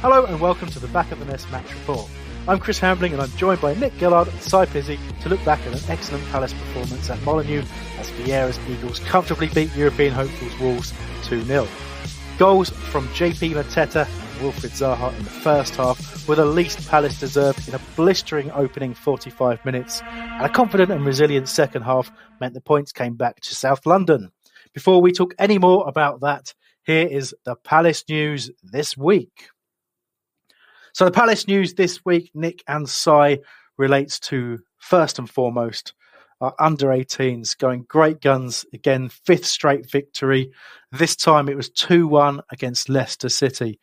Hello and welcome to the Back of the Nest Match Report. I'm Chris Hambling and I'm joined by Nick Gillard and Cy Pizzi to look back at an excellent Palace performance at Molineux as Vieira's Eagles comfortably beat European hopefuls Wolves 2-0. Goals from JP Mateta and Wilfried Zaha in the first half were the least Palace deserved in a blistering opening 45 minutes, and a confident and resilient second half meant the points came back to South London. Before we talk any more about that, here is the Palace news this week. So the Palace news this week, Nick and Cy, relates to, first and foremost, our under-18s going great guns again, fifth straight victory. This time it was 2-1 against Leicester City.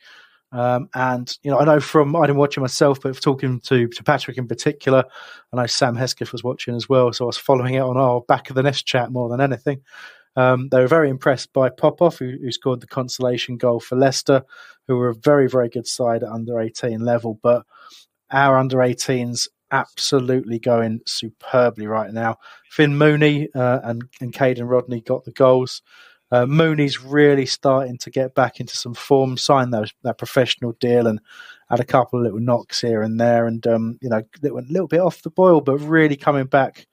And, you know, I know I didn't watch it myself, but talking to Patrick in particular, I know Sam Hesketh was watching as well, so I was following it on our Back of the Nest chat more than anything. They were very impressed by Popov, who scored the consolation goal for Leicester, who were a very, very good side at under-18 level. But our under-18s absolutely going superbly right now. Finn Mooney and Caden Rodney got the goals. Mooney's really starting to get back into some form, signed that professional deal and had a couple of little knocks here and there. And, it went a little bit off the boil, but really coming back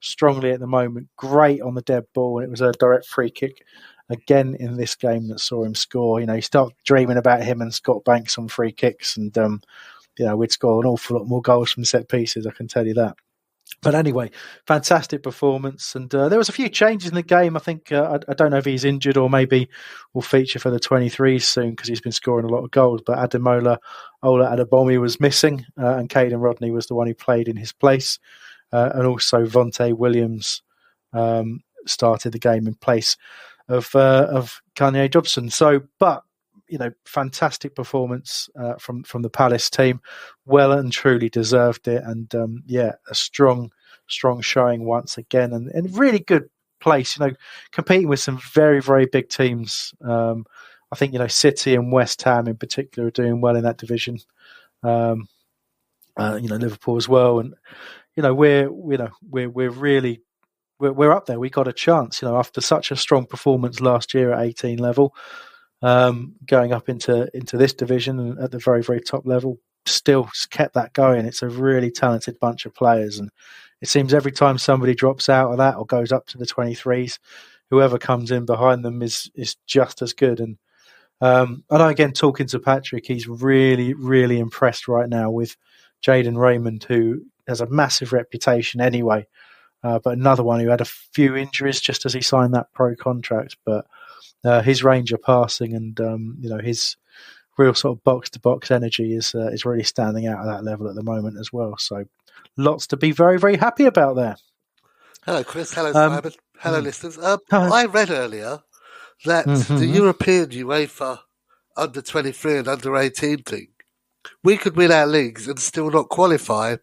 strongly at the moment. Great on the dead ball, and it was a direct free kick again in this game that saw him score. You know, you start dreaming about him and Scott Banks on free kicks, and we'd score an awful lot more goals from set pieces, I can tell you that. But anyway, fantastic performance, and there was a few changes in the game. I think I don't know if he's injured or maybe will feature for the 23s soon because he's been scoring a lot of goals. But Ademola Adebomi was missing, and Caden Rodney was the one who played in his place. And also Vontae Williams started the game in place of Kanye Jobson. So, but fantastic performance from the Palace team, well and truly deserved it, and a strong showing once again, and really good place. Competing with some very, very big teams. I think City and West Ham in particular are doing well in that division. Liverpool as well, and we're up there. We got a chance, after such a strong performance last year at 18 level, going up into this division and at the very, very top level, still kept that going. It's a really talented bunch of players, and it seems every time somebody drops out of that or goes up to the 23s, whoever comes in behind them is just as good. And I know, again, talking to Patrick, he's really, really impressed right now with Jaden Raymond, who has a massive reputation anyway, but another one who had a few injuries just as he signed that pro contract. But his range of passing and his real sort of box to box energy is really standing out at that level at the moment as well. So lots to be very, very happy about there. Hello, Chris. Hello, Simon. Hello, listeners. I read earlier that the European UEFA under 23 and under 18 thing, we could win our leagues and still not qualify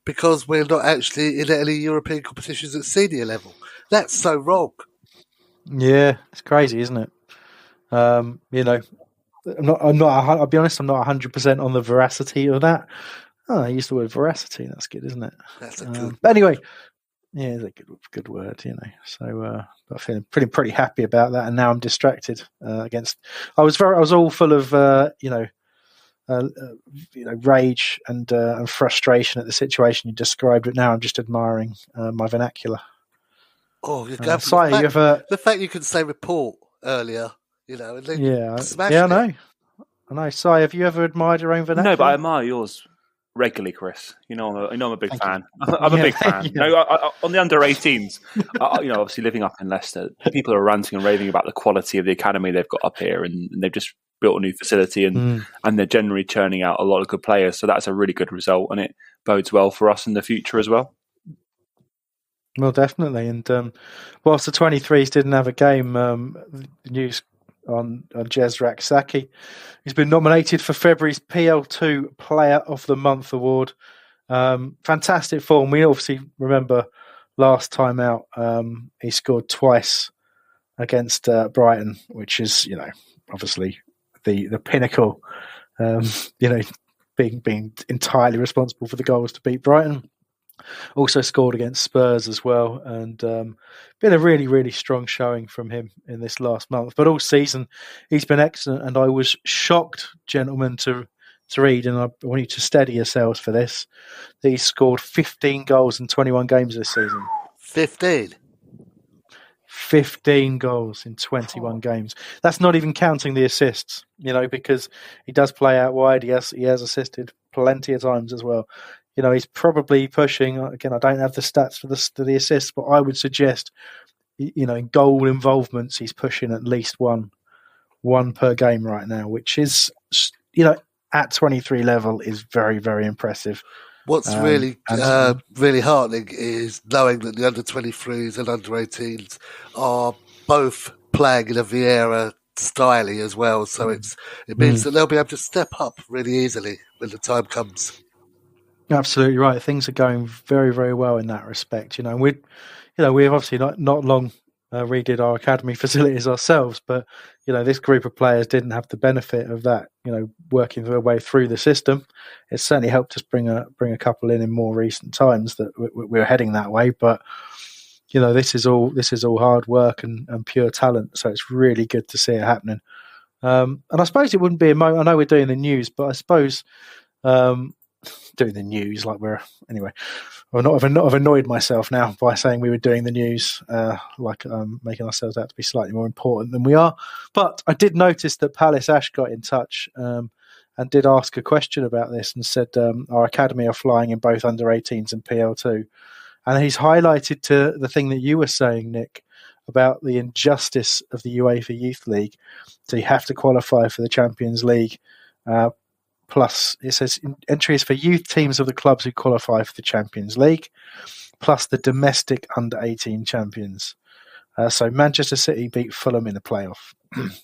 because we're not actually in any European competitions at senior level. That's so wrong. Yeah, it's crazy, isn't it? I'll be honest, I'm not 100% on the veracity of that. Oh, I used the word veracity. That's good, isn't it? That's a good. But anyway, yeah, it's a good word, So I'm feeling pretty happy about that, and now I'm distracted against. I was all full of rage and frustration at the situation you described. But now I'm just admiring my vernacular. Oh, you're the fact you could say report earlier, and then smash it. I know. Si, have you ever admired your own vernacular? No, but I admire yours regularly, Chris. I'm a big fan. I'm a big fan. Yeah. On the under-18s, obviously living up in Leicester, people are ranting and raving about the quality of the academy they've got up here, and they've just built a new facility, and they're generally churning out a lot of good players. So that's a really good result, and it bodes well for us in the future as well. Well, definitely. And whilst the 23s didn't have a game, the news on Jezrak Saki, he's been nominated for February's PL2 Player of the Month award. Fantastic form. We obviously remember last time out, he scored twice against Brighton, which is, obviously the pinnacle, being entirely responsible for the goals to beat Brighton. Also scored against Spurs as well, and been a really, really strong showing from him in this last month. But all season, he's been excellent, and I was shocked, gentlemen, to read, and I want you to steady yourselves for this, that he scored 15 goals in 21 games this season. 15 goals in 21 games. That's not even counting the assists, because he does play out wide. He has assisted plenty of times as well. He's probably pushing, again, I don't have the stats for the assists, but I would suggest, in goal involvements, he's pushing at least one per game right now, which is, at 23 level is very, very impressive. What's really heartening is knowing that the under-23s and under-18s are both playing in a Vieira style as well. So it means that they'll be able to step up really easily when the time comes. Absolutely right. Things are going very, very well in that respect. We've obviously not long redid our academy facilities ourselves, but this group of players didn't have the benefit of that. Working their way through the system, it certainly helped us bring a couple in more recent times that we were heading that way. But this is all hard work and pure talent. So it's really good to see it happening. And I suppose it wouldn't be I know we're doing the news, but I suppose. Doing the news like anyway. I've annoyed myself now by saying we were doing the news, making ourselves out to be slightly more important than we are. But I did notice that Palace Ash got in touch and did ask a question about this and said our academy are flying in both under-18s and PL2. And he's highlighted to the thing that you were saying, Nick, about the injustice of the UEFA Youth League. So you have to qualify for the Champions League. Plus, it says entries for youth teams of the clubs who qualify for the Champions League, plus the domestic under-18 champions. So Manchester City beat Fulham in a playoff.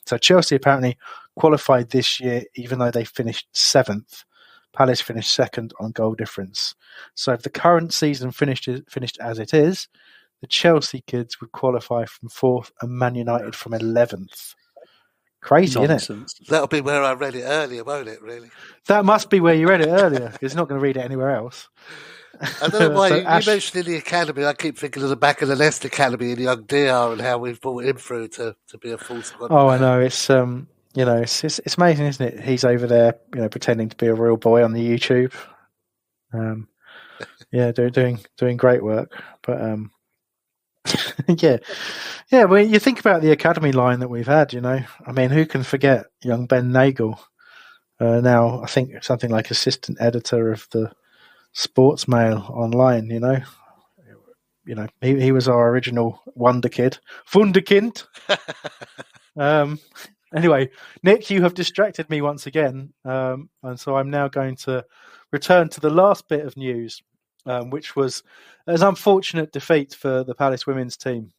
So Chelsea apparently qualified this year, even though they finished 7th. Palace finished 2nd on goal difference. So if the current season finished as it is, the Chelsea kids would qualify from 4th and Man United from 11th. Crazy, Nonsense. Isn't it? That'll be where I read it earlier, won't it, really? That must be where you read it earlier, because it's not going to read it anywhere else. I don't know why you mentioned in the academy. I keep thinking of the back of the Nest Academy in Young DR and how we've brought him through to be a full squad. Oh, player. I know. It's it's amazing, isn't it? He's over there, pretending to be a real boy on the YouTube. Doing great work. But yeah. Well, you think about the academy line that we've had. I mean, who can forget young Ben Nagel? Now, I think something like assistant editor of the Sports Mail online. He was our original wunderkind. Anyway, Nick, you have distracted me once again, and so I'm now going to return to the last bit of news, which was an unfortunate defeat for the Palace women's team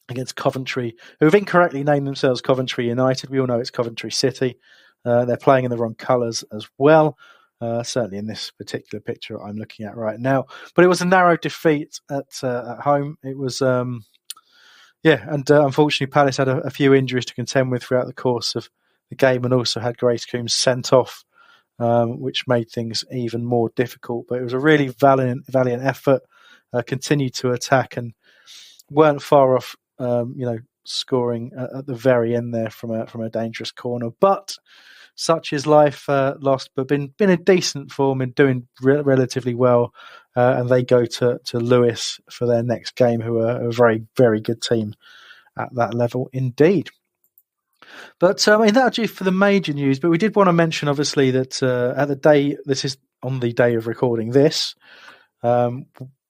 against Coventry, who have incorrectly named themselves Coventry United. We all know it's Coventry City. They're playing in the wrong colours as well, certainly in this particular picture I'm looking at right now. But it was a narrow defeat at home. It was, unfortunately Palace had a few injuries to contend with throughout the course of the game, and also had Grace Coombs sent off, which made things even more difficult. But it was a really valiant effort, continued to attack and weren't far off, scoring at the very end there from a dangerous corner. But such is life. Lost, but been in decent form and doing relatively well. And they go to Lewis for their next game, who are a very, very good team at that level indeed. But that'll do for the major news. But we did want to mention, obviously, that this is on the day of recording this,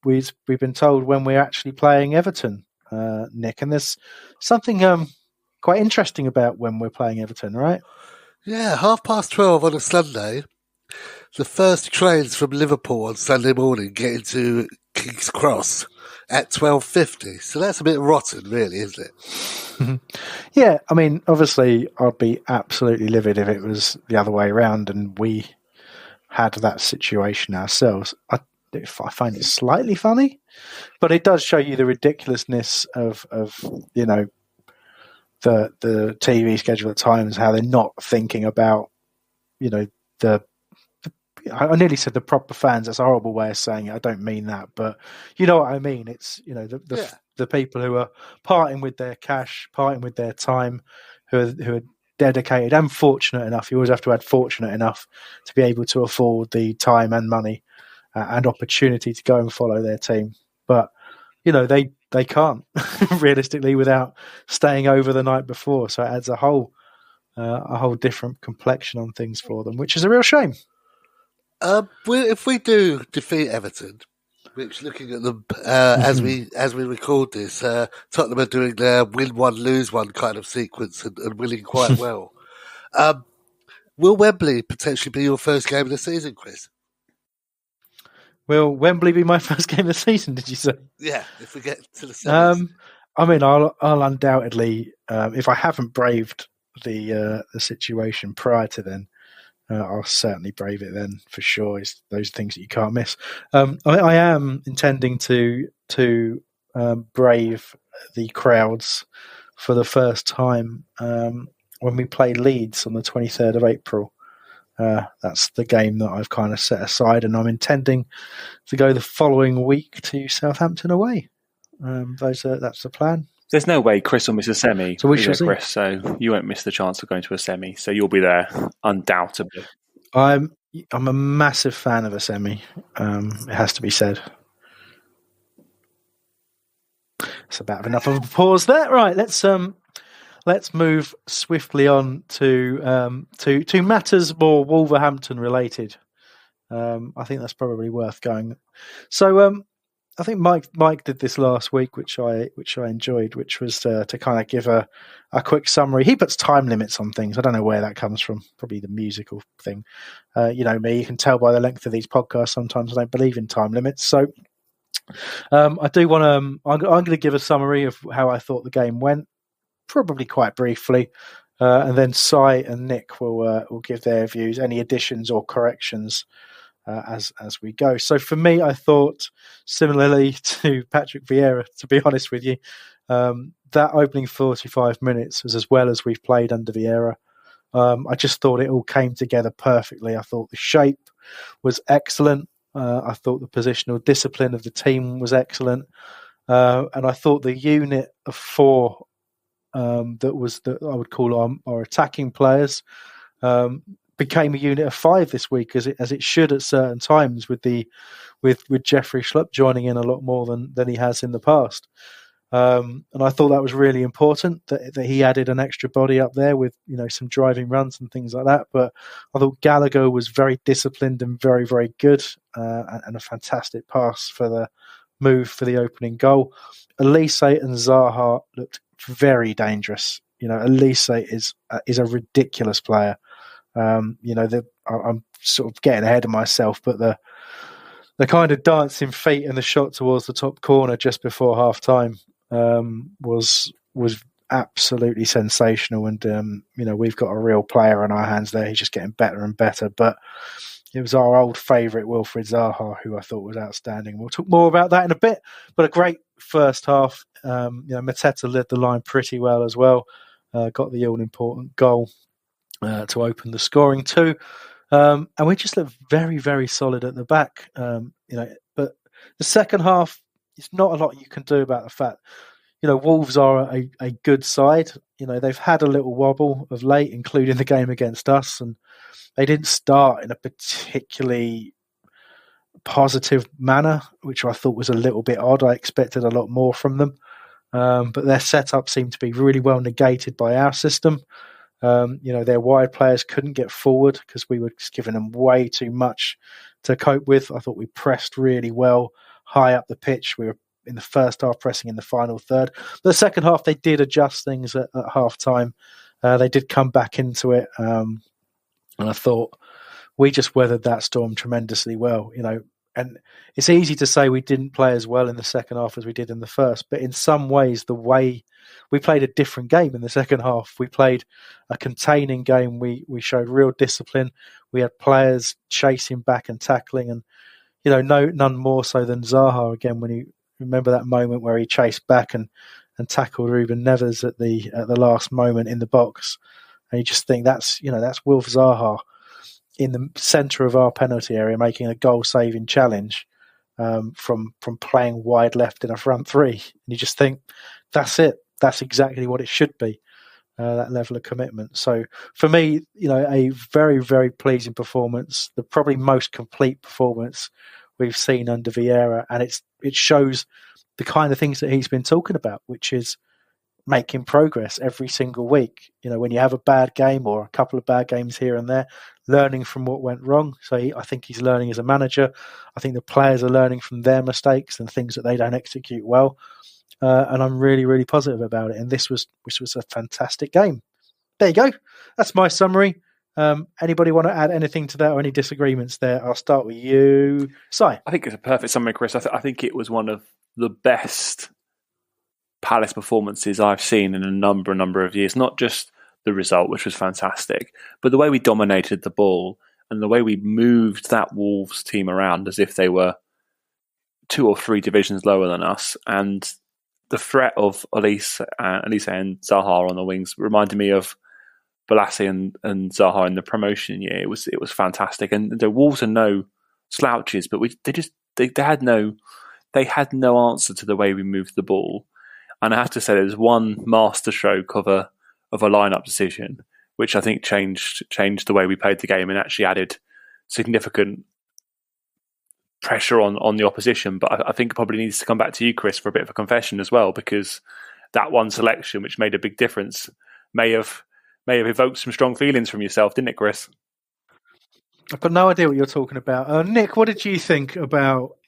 we've been told when we're actually playing Everton, Nick, and there's something quite interesting about when we're playing Everton, right? Yeah, 12:30 on a Sunday. The first trains from Liverpool on Sunday morning get into King's Cross at 12:50. So that's a bit rotten, really, isn't it? Yeah, I mean, obviously, I'd be absolutely livid if it was the other way around and we had that situation ourselves. I find it slightly funny, but it does show you the ridiculousness of the TV schedule at times, how they're not thinking about, the I nearly said the proper fans. That's a horrible way of saying it. I don't mean that, but you know what I mean. It's the people who are parting with their cash, parting with their time, who are dedicated and fortunate enough. You always have to add fortunate enough to be able to afford the time and money and opportunity to go and follow their team. But they can't realistically without staying over the night before. So it adds a whole different complexion on things for them, which is a real shame. If we do defeat Everton, which looking at them as we record this, Tottenham are doing their win one, lose one kind of sequence and winning quite well. Will Wembley potentially be your first game of the season, Chris? Will Wembley be my first game of the season, did you say? Yeah, if we get to the semis. I'll undoubtedly, if I haven't braved the situation prior to then, I'll certainly brave it then for sure. It's those things that you can't miss. I am intending to brave the crowds for the first time when we play Leeds on the 23rd of April. That's the game that I've kind of set aside, and I'm intending to go the following week to Southampton away. That's the plan. There's no way Chris will miss a semi, so we shall see. Chris, so you won't miss the chance of going to a semi, so you'll be there, undoubtedly. I'm a massive fan of a semi, it has to be said. It's about enough of a pause there. Right, let's move swiftly on to matters more Wolverhampton related. I think that's probably worth going. So I think Mike did this last week, which I enjoyed, which was to kind of give a quick summary. He puts time limits on things. I don't know where that comes from. Probably the musical thing. You know me. You can tell by the length of these podcasts. Sometimes I don't believe in time limits. So I do want to. I'm going to give a summary of how I thought the game went, probably quite briefly, and then Si and Nick will give their views, any additions or corrections. As we go. So for me, I thought similarly to Patrick Vieira, to be honest with you, that opening 45 minutes was as well as we've played under Vieira. I just thought it all came together perfectly. I thought the shape was excellent. I thought the positional discipline of the team was excellent. And I thought the unit of four that I would call our attacking players became a unit of five this week, as it should at certain times, with Jeffrey Schlupp joining in a lot more than he has in the past. And I thought that was really important that he added an extra body up there with some driving runs and things like that. But I thought Gallagher was very disciplined and very, very good, and a fantastic pass for the move for the opening goal. Elise and Zaha looked very dangerous. Elise is a ridiculous player. I'm sort of getting ahead of myself, but the kind of dancing feet and the shot towards the top corner just before half time was absolutely sensational. And we've got a real player on our hands there. He's just getting better and better. But it was our old favourite Wilfried Zaha who I thought was outstanding. We'll talk more about that in a bit. But a great first half. Mateta led the line pretty well as well. Got the all important goal to open the scoring too, and we just looked very, very solid at the back. But the second half, it's not a lot you can do about the fact, Wolves are a good side. They've had a little wobble of late, including the game against us, and they didn't start in a particularly positive manner, which I thought was a little bit odd. I expected a lot more from them, but their setup seemed to be really well negated by our system. Their wide players couldn't get forward because we were just giving them way too much to cope with. I thought we pressed really well high up the pitch. We were in the first half pressing in the final third. The second half, they did adjust things at half time. They did come back into it. And I thought we just weathered that storm tremendously well, and it's easy to say we didn't play as well in the second half as we did in the first, but in some ways, the way we played a different game in the second half. We played a containing game. We showed real discipline. We had players chasing back and tackling, and none more so than Zaha again. When you remember that moment where he chased back and tackled Ruben Neves at the last moment in the box, and you just think that's Wilf Zaha. in the centre of our penalty area, making a goal-saving challenge from playing wide left in a front three. And you just think, that's it. That's exactly what it should be, that level of commitment. So for me, a very, very pleasing performance, the probably most complete performance we've seen under Vieira. And it shows the kind of things that he's been talking about, which is making progress every single week. When you have a bad game or a couple of bad games here and there, learning from what went wrong. So I think he's learning as a manager. I think the players are learning from their mistakes and things that they don't execute well. And I'm really, really positive about it. And this was a fantastic game. There you go. That's my summary. Anybody want to add anything to that or any disagreements there? I'll start with you, Si. I think it's a perfect summary, Chris. I think it was one of the best Palace performances I've seen in a number of years. Not just the result, which was fantastic, but the way we dominated the ball and the way we moved that Wolves team around as if they were 2 or 3 divisions lower than us. And the threat of Elise and Zaha on the wings reminded me of Balassi and Zaha in the promotion year. It was fantastic, and the Wolves are no slouches, but they had no answer to the way we moved the ball. And I have to say, there's one masterstroke of a lineup decision, which I think changed the way we played the game and actually added significant pressure on the opposition. But I think it probably needs to come back to you, Chris, for a bit of a confession as well, because that one selection, which made a big difference, may have evoked some strong feelings from yourself, didn't it, Chris? I've got no idea what you're talking about. Nick, what did you think about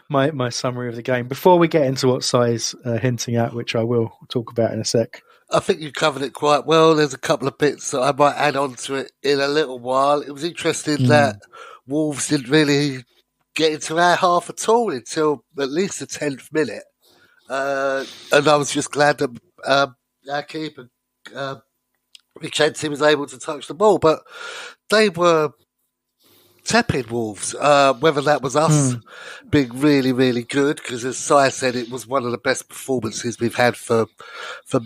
my summary of the game before we get into what Si's hinting at, which I will talk about in a sec? I think you covered it quite well. There's a couple of bits that I might add on to it in a little while. It was interesting that Wolves didn't really get into our half at all until at least the 10th minute. And I was just glad that our keeper, Vicente, was able to touch the ball. But they were tepid, Wolves, whether that was us being really, really good, because as Si said, it was one of the best performances we've had for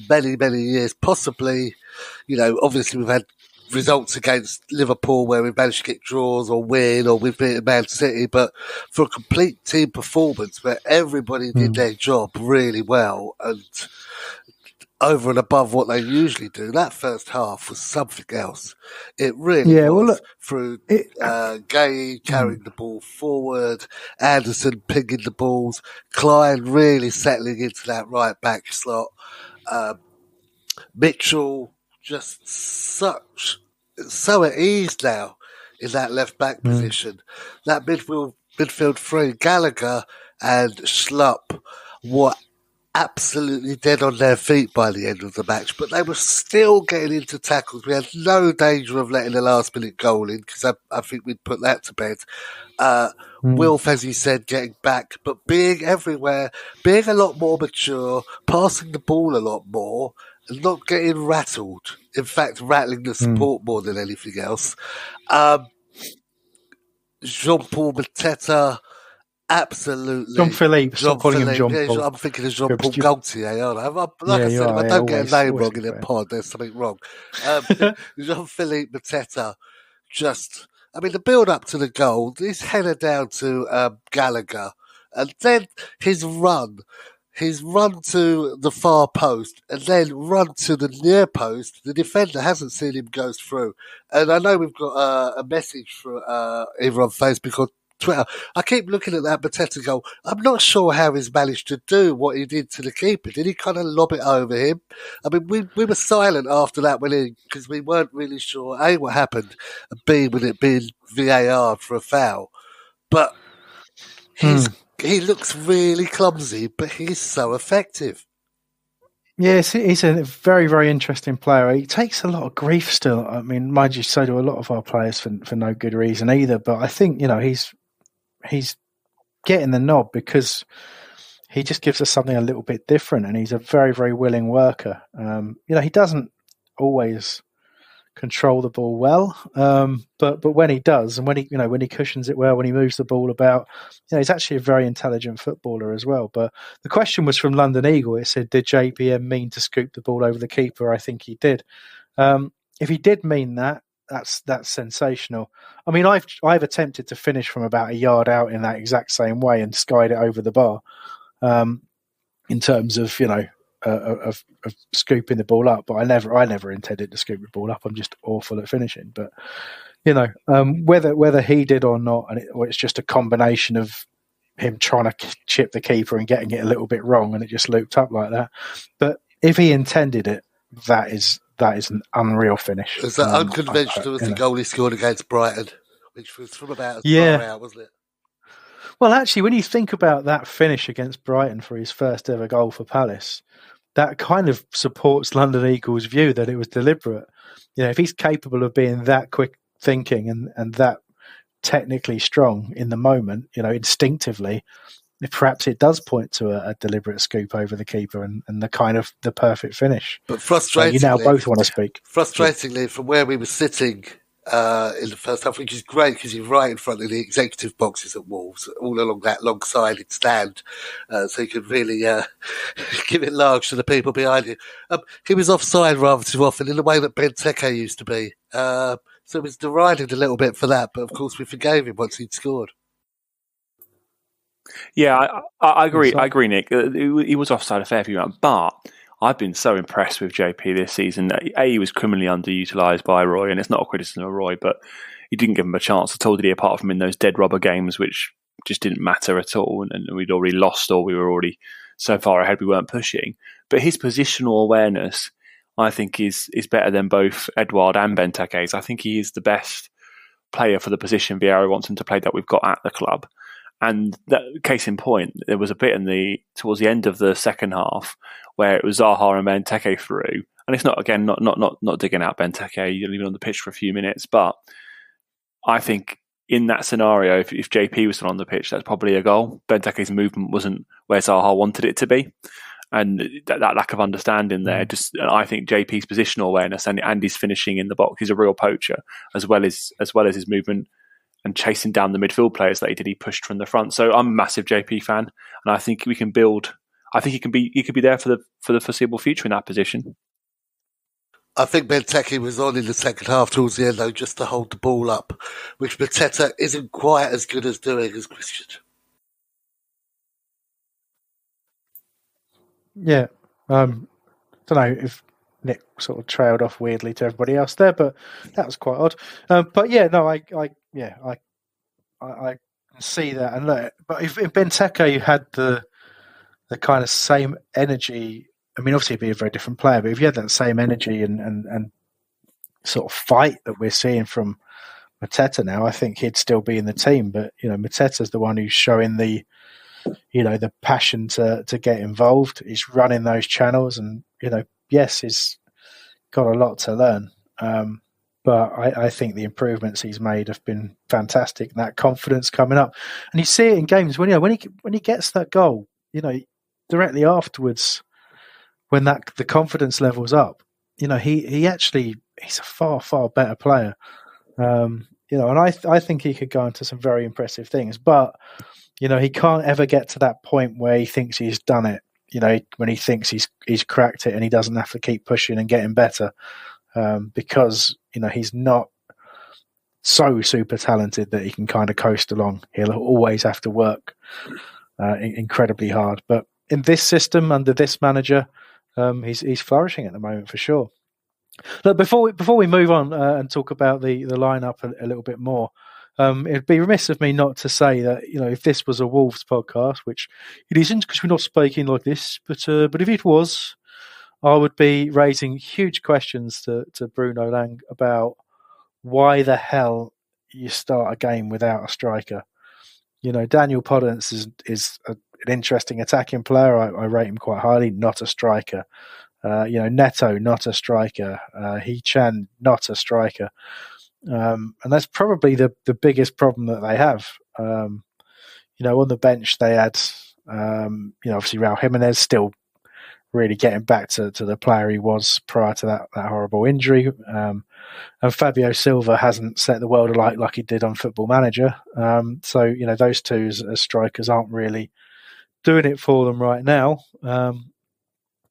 many, many years. Possibly, obviously we've had results against Liverpool where we've managed to get draws or win, or we've beaten Man City, but for a complete team performance where everybody did their job really well and over and above what they usually do, that first half was something else. It really was. Through Gay carrying the ball forward, Anderson pinging the balls, Klein really settling into that right back slot, Mitchell just so at ease now in that left back position. That midfield three, Gallagher and Schlupp, were absolutely dead on their feet by the end of the match, but they were still getting into tackles. We had no danger of letting the last minute goal in, because I think we'd put that to bed. Wilf, as you said, getting back, but being everywhere, being a lot more mature, passing the ball a lot more, and not getting rattled. In fact, rattling the support more than anything else. Jean-Paul Mateta, absolutely. Jean-Philippe. Stop calling him Jean-Paul. I'm thinking of Jean-Paul Gaultier, aren't I? Like I said, if I don't get a name wrong in a pod, there's something wrong. Jean-Philippe Mateta, the build-up to the goal, his header down to Gallagher, and then his run to the far post, and then run to the near post. The defender hasn't seen him go through. And I know we've got a message for either on Facebook or Twitter. I keep looking at that Mateta goal. I'm not sure how he's managed to do what he did to the keeper. Did he kind of lob it over him? We were silent after that because we weren't really sure, A, what happened, and B, with it being VAR for a foul. But he looks really clumsy, but he's so effective. Yes, he's a very, very interesting player. He takes a lot of grief still. Mind you, so do a lot of our players for no good reason either. But I think, he's getting the nod because he just gives us something a little bit different, and he's a very, very willing worker. He doesn't always control the ball well, but when he does, and when he cushions it well, when he moves the ball about, he's actually a very intelligent footballer as well. But the question was from London Eagle. It said, did JPM mean to scoop the ball over the keeper? I think he did. If he did mean that, that's sensational. I mean, I've attempted to finish from about a yard out in that exact same way and skied it over the bar. In terms of of scooping the ball up, but I never intended to scoop the ball up. I'm just awful at finishing. But whether he did or not, or it's just a combination of him trying to chip the keeper and getting it a little bit wrong, and it just looped up like that. But if he intended it, that is an unreal finish. It was that unconventional as the goal he scored against Brighton, which was from about as far out, wasn't it? Well, actually, when you think about that finish against Brighton for his first ever goal for Palace, that kind of supports London Eagles' view that it was deliberate. If he's capable of being that quick thinking and that technically strong in the moment, instinctively, perhaps it does point to a deliberate scoop over the keeper and the kind of the perfect finish. But frustratingly, you now both want to speak. Frustratingly, from where we were sitting in the first half, which is great because you're right in front of the executive boxes at Wolves, all along that long-sided stand, so you could really give it large to the people behind you. He was offside rather too often in the way that Benteke used to be. So it was derided a little bit for that, but of course we forgave him once he'd scored. Yeah, I agree. I agree, Nick. He was offside a fair few rounds, but I've been so impressed with JP this season. He was criminally underutilised by Roy, and it's not a criticism of Roy, but he didn't give him a chance at all, did he? Apart from in those dead rubber games, which just didn't matter at all, and we'd already lost, or we were already so far ahead we weren't pushing. But his positional awareness, I think, is better than both Edouard and Benteke's. I think he is the best player for the position Vieira wants him to play that we've got at the club. And that, case in point, there was a bit towards the end of the second half where it was Zaha and Benteke through, and it's not digging out Benteke. You're leaving on the pitch for a few minutes, but I think in that scenario, if JP was still on the pitch, that's probably a goal. Benteke's movement wasn't where Zaha wanted it to be, and that lack of understanding there. And I think JP's positional awareness and his finishing in the box, he's a real poacher, as well as his movement and chasing down the midfield players that he did. He pushed from the front. So I'm a massive JP fan, and I think we can build. I think he could be there for the foreseeable future in that position. I think Benteke was on in the second half towards the end, though, just to hold the ball up, which Mateta isn't quite as good as doing as Christian. Yeah, don't know if Nick sort of trailed off weirdly to everybody else there, but that was quite odd. But yeah, no, I can see that. And look, but if Benteke had the kind of same energy, I mean, obviously he'd be a very different player, but if you had that same energy and sort of fight that we're seeing from Mateta now, I think he'd still be in the team. But Mateta's the one who's showing the passion to get involved. He's running those channels, and yes, he's got a lot to learn. But I think the improvements he's made have been fantastic, and that confidence coming up. And you see it in games when he gets that goal, directly afterwards, when the confidence levels up, he's a far better player. And I think he could go into some very impressive things, but he can't ever get to that point where he thinks he's done it. When he thinks he's cracked it and he doesn't have to keep pushing and getting better, because he's not so super talented that he can kind of coast along. He'll always have to work incredibly hard. But in this system, under this manager, he's flourishing at the moment for sure. Look, before we move on and talk about the lineup a little bit more, it'd be remiss of me not to say that if this was a Wolves podcast, which it isn't because we're not speaking like this, but if it was, I would be raising huge questions to Bruno Lang about why the hell you start a game without a striker. Daniel Podence is an interesting attacking player. I rate him quite highly. Not a striker. Neto, not a striker. He-Chan, not a striker. And that's probably the biggest problem that they have. On the bench they had, obviously Raul Jimenez still really getting back to the player he was prior to that horrible injury. And Fabio Silva hasn't set the world alight like he did on Football Manager. So those two as strikers aren't really doing it for them right now.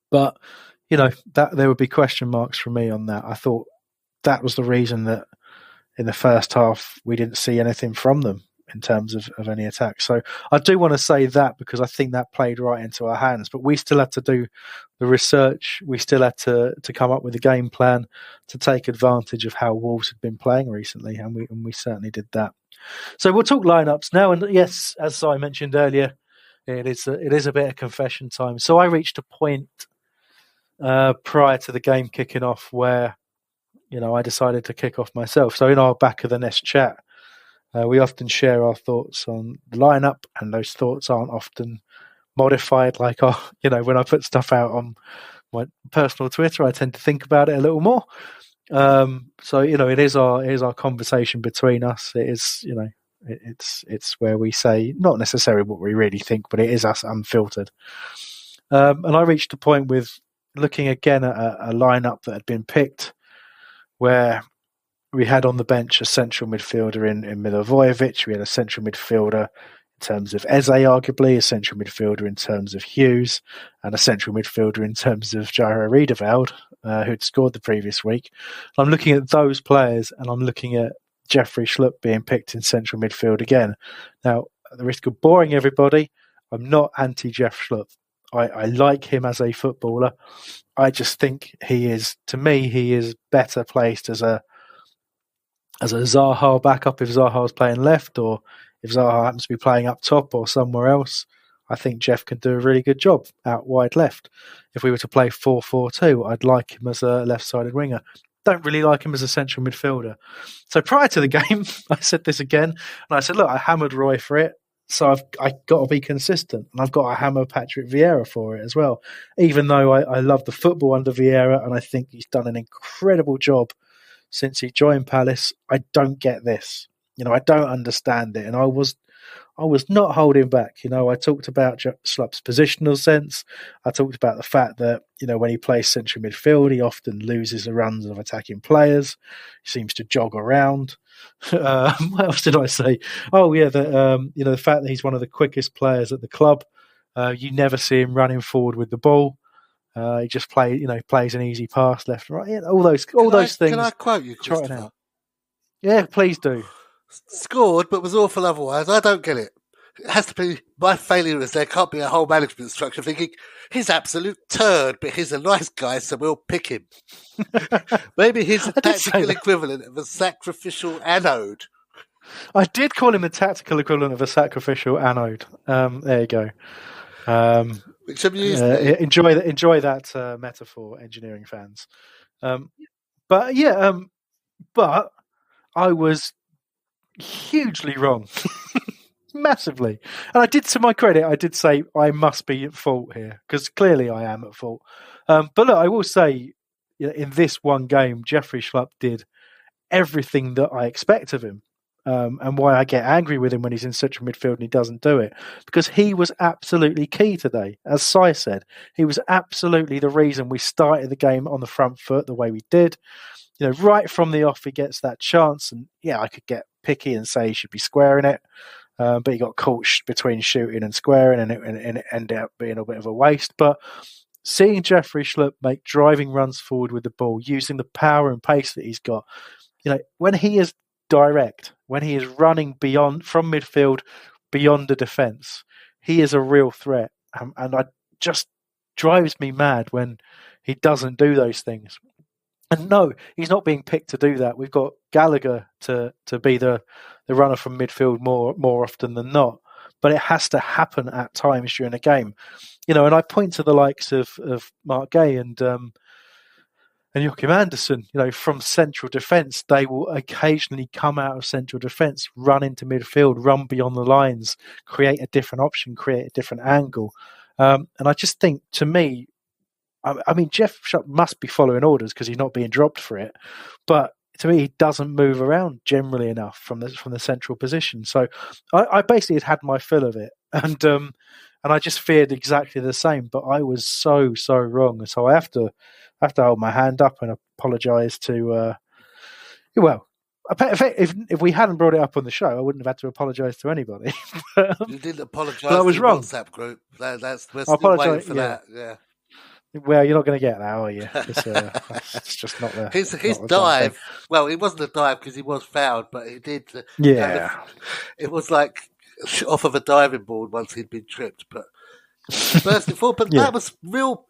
But that there would be question marks for me on that. I thought that was the reason that in the first half, we didn't see anything from them in terms of any attack. So I do want to say that because I think that played right into our hands. But we still had to do the research. We still had to come up with a game plan to take advantage of how Wolves had been playing recently, and we certainly did that. So we'll talk lineups now. And yes, as I mentioned earlier, it is a bit of confession time. So I reached a point prior to the game kicking off where I decided to kick off myself. So in our Back of the Nest chat, we often share our thoughts on the lineup, and those thoughts aren't often modified. Like, when I put stuff out on my personal Twitter, I tend to think about it a little more. So it is our conversation between us. It is, it's where we say not necessarily what we really think, but it is us unfiltered. And I reached a point with looking again at a lineup that had been picked, where we had on the bench a central midfielder in Milivojevic. We had a central midfielder in terms of Eze, arguably, a central midfielder in terms of Hughes, and a central midfielder in terms of Jairo Riedewald, who'd scored the previous week. I'm looking at those players, and I'm looking at Jeffrey Schlupp being picked in central midfield again. Now, at the risk of boring everybody, I'm not anti-Jeff Schlupp. I like him as a footballer. I just think he is better placed as a Zaha backup if Zaha's playing left, or if Zaha happens to be playing up top or somewhere else. I think Jeff can do a really good job out wide left. If we were to play 4-4-2, I'd like him as a left-sided winger. Don't really like him as a central midfielder. So prior to the game, I said this again, and I said, look, I hammered Roy for it, so I've got to be consistent, and I've got to hammer Patrick Vieira for it as well. Even though I love the football under Vieira, and I think he's done an incredible job since he joined Palace, I don't get this. I don't understand it, and I was not holding back. I talked about Schlupp's positional sense. I talked about the fact that when he plays central midfield, he often loses the runs of attacking players. He seems to jog around. What else did I say? Oh yeah, the fact that he's one of the quickest players at the club. You never see him running forward with the ball. He just plays an easy pass left and right. Yeah, all those things. Can I quote you, Christopher? Try it out. Yeah, please do. Scored, but was awful otherwise. I don't get it. It has to be my failure is there can't be a whole management structure thinking he's absolute turd, but he's a nice guy, so we'll pick him. Maybe he's a tactical equivalent of a sacrificial anode. I did call him the tactical equivalent of a sacrificial anode. There you go. Which amused me. Enjoy that metaphor, engineering fans. But I was hugely wrong. Massively. And I did, to my credit, I did say I must be at fault here, because clearly I am at fault. But look, I will say, in this one game, Jeffrey Schlupp did everything that I expect of him. And why I get angry with him when he's in central midfield and he doesn't do it. Because he was absolutely key today. As Si said, he was absolutely the reason we started the game on the front foot the way we did. Right from the off, he gets that chance. And yeah, I could get picky and say he should be squaring it. But he got caught between shooting and squaring, and it ended up being a bit of a waste. But seeing Jeffrey Schlupp make driving runs forward with the ball, using the power and pace that he's got, when he is direct, when he is running from midfield beyond the defence, he is a real threat. And it just drives me mad when he doesn't do those things. And no, he's not being picked to do that. We've got Gallagher to be the runner from midfield more often than not. But it has to happen at times during a game. And I point to the likes of Mark Gay and Joachim Andersen, from central defence. They will occasionally come out of central defence, run into midfield, run beyond the lines, create a different option, create a different angle. And I just think, to me, I mean, Jeff Schlupp must be following orders because he's not being dropped for it. But to me, he doesn't move around generally enough from the central position. So I basically had my fill of it, and I just feared exactly the same. But I was so wrong. So I have to hold my hand up and apologise to. If we hadn't brought it up on the show, I wouldn't have had to apologise to anybody. You didn't apologise. I was to wrong. The WhatsApp group. We're still waiting for that. Yeah. Well, you're not going to get that, are you? It's just not the his not the dive. Well, it wasn't a dive because he was fouled, but he did. It was like off of a diving board once he'd been tripped, but burst it forward. But that was real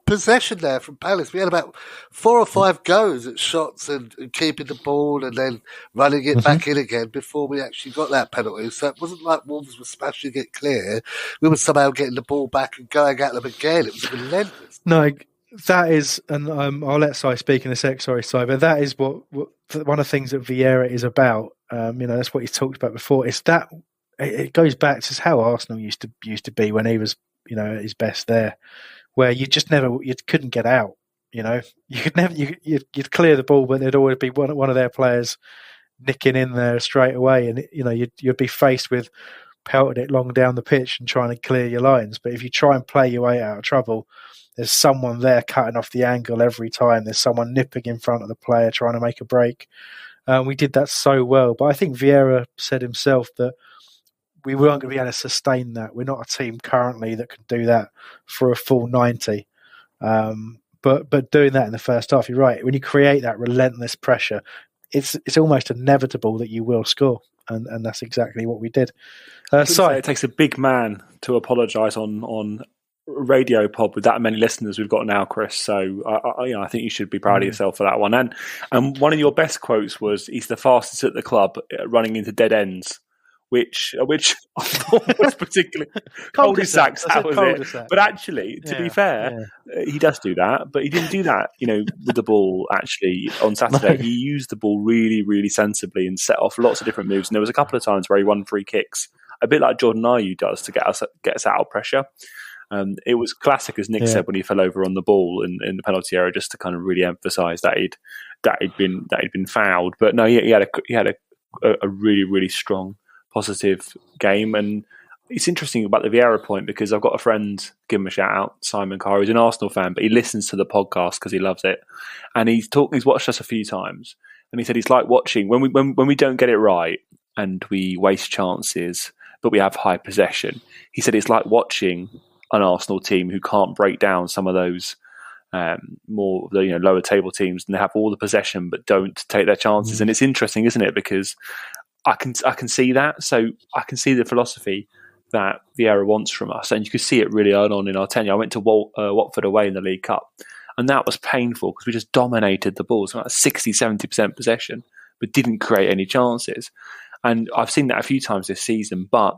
possession there from Palace. We had about 4 or 5 goes at shots and keeping the ball and then running it back in again before we actually got that penalty. So it wasn't like Wolves were smashing it clear. We were somehow getting the ball back and going at them again. It was relentless. No, that is, and I'll let Si speak in a sec. Sorry, Si, but that is what one of the things that Vieira is about. That's what he's talked about before. It's that it goes back to how Arsenal used to be when he was, at his best there, where you couldn't get out. You could never, you'd clear the ball, but there'd always be one of their players nicking in there straight away, and you'd be faced with pelting it long down the pitch and trying to clear your lines. But if you try and play your way out of trouble, there's someone there cutting off the angle every time. There's someone nipping in front of the player trying to make a break. We did that so well. But I think Vieira said himself that we weren't going to be able to sustain that. We're not a team currently that can do that for a full 90. But doing that in the first half, you're right. When you create that relentless pressure, it's almost inevitable that you will score. And that's exactly what we did. It takes a big man to apologise on radio pod with that many listeners we've got now, Chris. So I think you should be proud of yourself for that one. And one of your best quotes was, "He's the fastest at the club, running into dead ends," which I thought was particularly cul-de-sacs. That was it. But actually, to be fair, he does do that. But he didn't do that, with the ball. Actually, on Saturday, he used the ball really, really sensibly and set off lots of different moves. And there was a couple of times where he won free kicks, a bit like Jordan Ayew does, to get us out of pressure. It was classic, as Nick said, when he fell over on the ball in the penalty area, just to kind of really emphasise that he'd been fouled. But no, he had a really, really strong, positive game. And it's interesting about the Vieira point, because I've got a friend, give him a shout out, Simon Carr, who's an Arsenal fan, but he listens to the podcast because he loves it. And he's watched us a few times, and he said it's like watching when we don't get it right and we waste chances, but we have high possession. He said it's like watching an Arsenal team who can't break down some of those more lower table teams, and they have all the possession but don't take their chances. And it's interesting, isn't it? Because I can see that. So I can see the philosophy that Vieira wants from us, and you could see it really early on in our tenure. I went to Watford away in the League Cup, and that was painful because we just dominated the ball, so like 60-70% possession, but didn't create any chances. And I've seen that a few times this season, but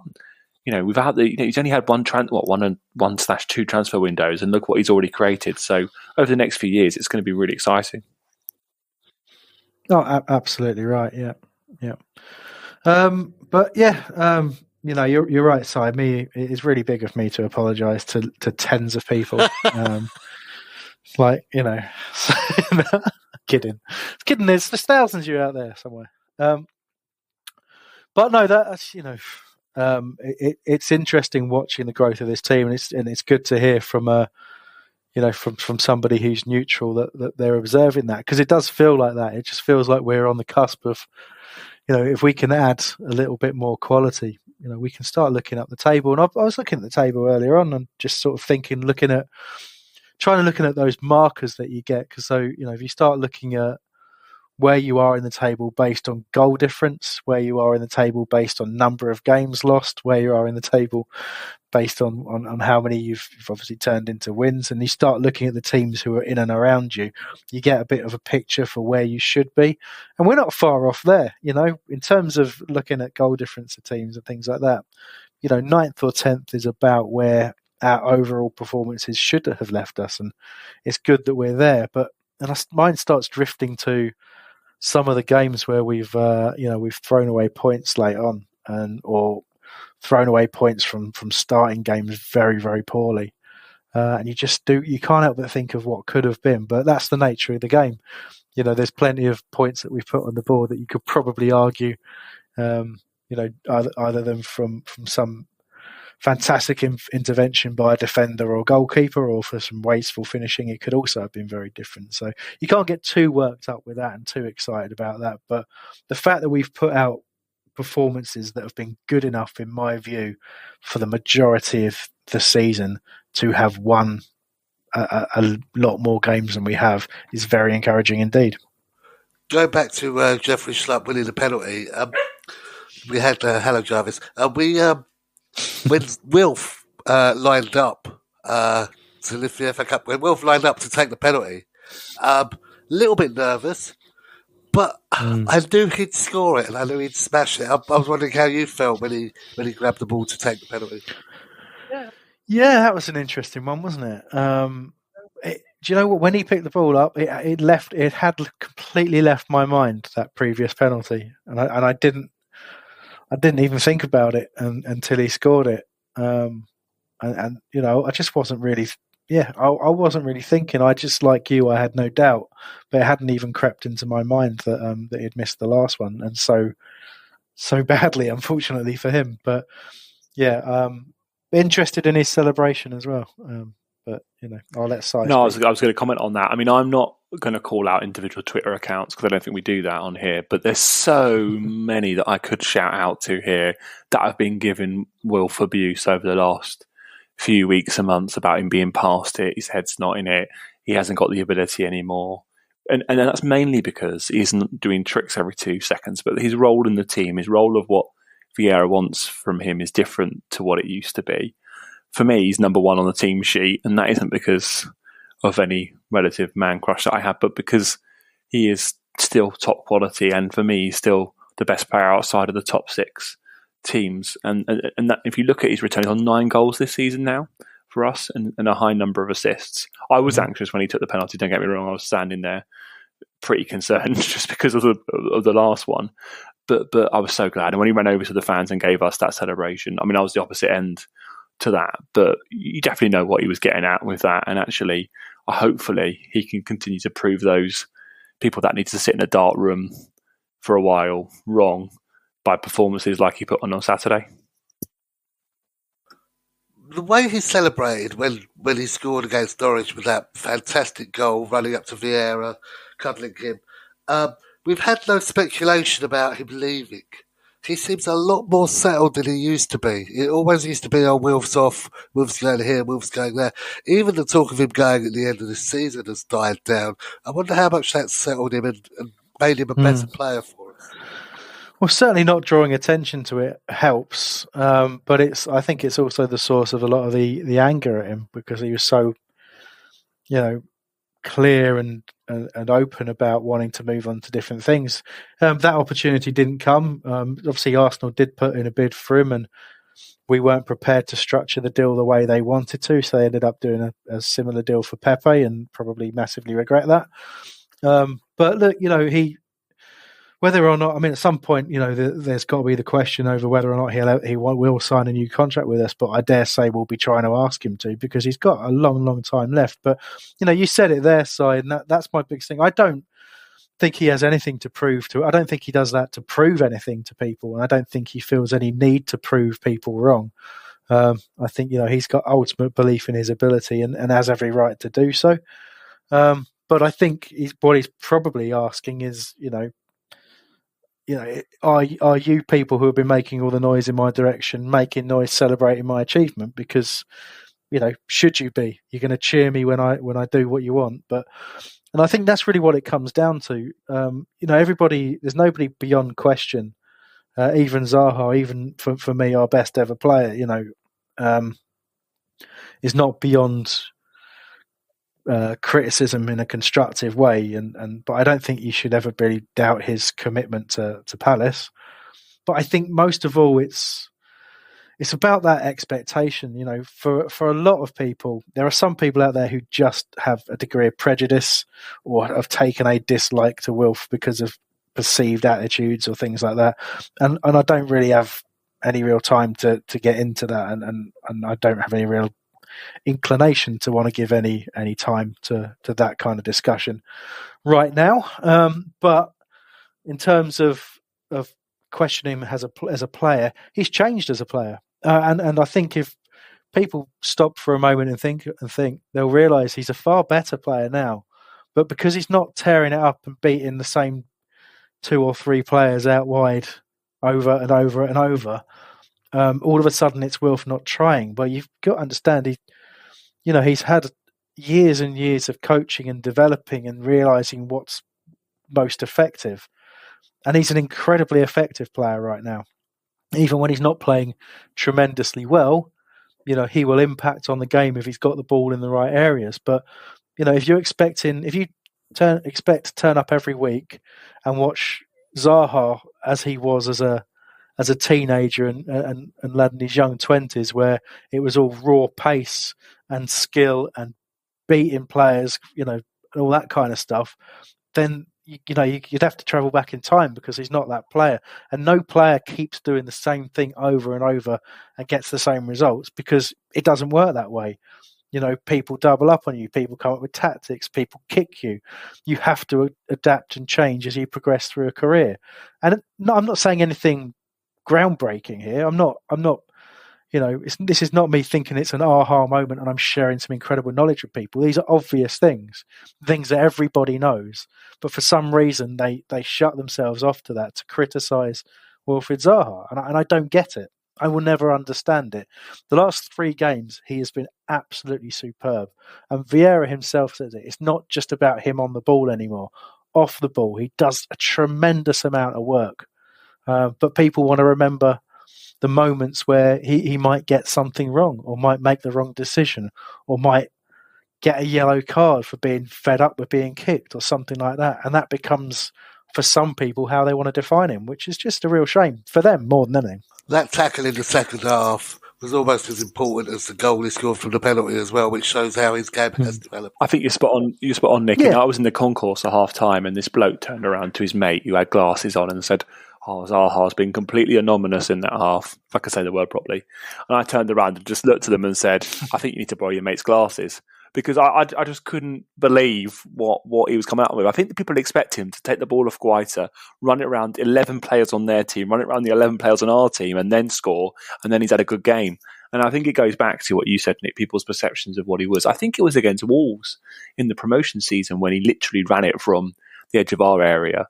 we've had he's only had 1/2 transfer windows, and look what he's already created. So over the next few years, it's going to be really exciting. Oh, absolutely right. Yeah. You're right, Si. It's really big of me to apologise to tens of people. Kidding. There's thousands of you out there somewhere. But no, that's it's interesting watching the growth of this team, and it's good to hear from from somebody who's neutral that they're observing that, because it does feel like that. It just feels like we're on the cusp of, if we can add a little bit more quality, we can start looking up the table. And I was looking at the table earlier on and just sort of thinking, looking at those markers that you get, because if you start looking at where you are in the table based on goal difference, where you are in the table based on number of games lost, where you are in the table based on how many you've obviously turned into wins, and you start looking at the teams who are in and around you, you get a bit of a picture for where you should be. And we're not far off there, in terms of looking at goal difference of teams and things like that. 9th or 10th is about where our overall performances should have left us, and it's good that we're there. But mine starts drifting to some of the games where we've thrown away points late on, or thrown away points from starting games very, very poorly, and you can't help but think of what could have been. But that's the nature of the game. There's plenty of points that we've put on the board that you could probably argue, either them from some fantastic intervention by a defender or goalkeeper, or for some wasteful finishing. It could also have been very different. So you can't get too worked up with that and too excited about that. But the fact that we've put out performances that have been good enough, in my view, for the majority of the season to have won a lot more games than we have is very encouraging indeed. Going back to Jeffrey Schlupp winning the penalty, we had hello Jarvis. When Wilf lined up to lift the FA Cup, when Wilf lined up to take the penalty, a little bit nervous, but I knew he'd score it and I knew he'd smash it. I was wondering how you felt when he grabbed the ball to take the penalty. Yeah, that was an interesting one, wasn't it? Do you know what? When he picked the ball up, it had completely left my mind, that previous penalty, and I didn't even think about it until he scored it. And I just wasn't really. Yeah, I wasn't really thinking. I just, like you, I had no doubt, but it hadn't even crept into my mind that he'd missed the last one, and so badly, unfortunately for him. But yeah, interested in his celebration as well. But I'll let Si. No, I was going to comment on that. I mean, I'm not going to call out individual Twitter accounts because I don't think we do that on here. But there's so many that I could shout out to here that have been giving Wilf abuse over the last few weeks and months about him being past it. His head's not in it. He hasn't got the ability anymore. And that's mainly because he isn't doing tricks every 2 seconds. But his role in the team, his role of what Vieira wants from him is different to what it used to be. For me, he's number one on the team sheet, and that isn't because of any relative man crush that I have, but because he is still top quality, and for me, he's still the best player outside of the top 6 teams. And that, if you look at his return, he's on 9 goals this season now for us, and a high number of assists. I was anxious when he took the penalty. Don't get me wrong; I was standing there pretty concerned just because of the last one. But I was so glad, and when he ran over to the fans and gave us that celebration, I mean, I was the opposite end to that, but you definitely know what he was getting at with that. And actually, hopefully, he can continue to prove those people that need to sit in a dark room for a while wrong by performances like he put on Saturday. The way he celebrated when he scored against Norwich with that fantastic goal, running up to Vieira, cuddling him, we've had no speculation about him leaving. He seems a lot more settled than he used to be. It always used to be, Wilf's off, Wilf's going here, Wilf's going there. Even the talk of him going at the end of the season has died down. I wonder how much that settled him and made him a better player for us. Well, certainly not drawing attention to it helps, but I think it's also the source of a lot of the anger at him, because he was so, clear and open about wanting to move on to different things. That opportunity didn't come. Obviously, Arsenal did put in a bid for him, and we weren't prepared to structure the deal the way they wanted to, so they ended up doing a similar deal for Pepe, and probably massively regret that. But look, whether or not, I mean, at some point, there's got to be the question over whether or not he will sign a new contract with us. But I dare say we'll be trying to ask him to, because he's got a long, long time left. But you said it there, Si, and that's my big thing. I don't think he has anything to prove to. I don't think he does that to prove anything to people, and I don't think he feels any need to prove people wrong. I think he's got ultimate belief in his ability, and has every right to do so. But I think what he's probably asking is, are you people who have been making all the noise in my direction making noise celebrating my achievement? Because should you be? You're going to cheer me when I do what you want. And I think that's really what it comes down to. Everybody, there's nobody beyond question. Even Zaha, even for me, our best ever player, is not beyond criticism in a constructive way, but I don't think you should ever really doubt his commitment to Palace. But I think most of all, it's about that expectation. For a lot of people, there are some people out there who just have a degree of prejudice or have taken a dislike to Wilf because of perceived attitudes or things like that, and I don't really have any real time to get into that, and I don't have any real inclination to want to give any time to that kind of discussion right now. But in terms of questioning him as a player, he's changed as a player, and I think if people stop for a moment and think, they'll realise he's a far better player now. But because he's not tearing it up and beating the same 2 or 3 players out wide over and over and over, all of a sudden it's Wilf not trying. But you've got to understand, he's had years and years of coaching and developing and realising what's most effective. And he's an incredibly effective player right now. Even when he's not playing tremendously well, he will impact on the game if he's got the ball in the right areas. But, if you expect to turn up every week and watch Zaha as he was as a teenager and lad in his young 20s, where it was all raw pace and skill and beating players, and all that kind of stuff, then you'd have to travel back in time, because he's not that player. And no player keeps doing the same thing over and over and gets the same results, because it doesn't work that way. People double up on you, people come up with tactics, people kick you. You have to adapt and change as you progress through a career. And I'm not saying anything groundbreaking here. I'm not this is not me thinking it's an aha moment and I'm sharing some incredible knowledge with people. These are obvious things that everybody knows, but for some reason they shut themselves off to that, to criticise Wilfried Zaha, and I don't get it. I will never understand it. The last 3 games, he has been absolutely superb, and Vieira himself says it. It's not just about him on the ball anymore. Off the ball, he does a tremendous amount of work, but people want to remember the moments where he might get something wrong, or might make the wrong decision, or might get a yellow card for being fed up with being kicked or something like that. And that becomes, for some people, how they want to define him, which is just a real shame for them more than anything. That tackle in the second half was almost as important as the goal he scored from the penalty as well, which shows how his game has developed. I think you're spot on, Nick. Yeah. I was in the concourse at half time, and this bloke turned around to his mate who had glasses on and said, Zaha's been completely anonymous in that half, if I can say the word properly. And I turned around and just looked at them and said, I think you need to borrow your mate's glasses. Because I just couldn't believe what he was coming out with. I think the people expect him to take the ball off Guaita, run it around 11 players on their team, run it around the 11 players on our team, and then score, and then he's had a good game. And I think it goes back to what you said, Nick, people's perceptions of what he was. I think it was against Wolves in the promotion season when he literally ran it from the edge of our area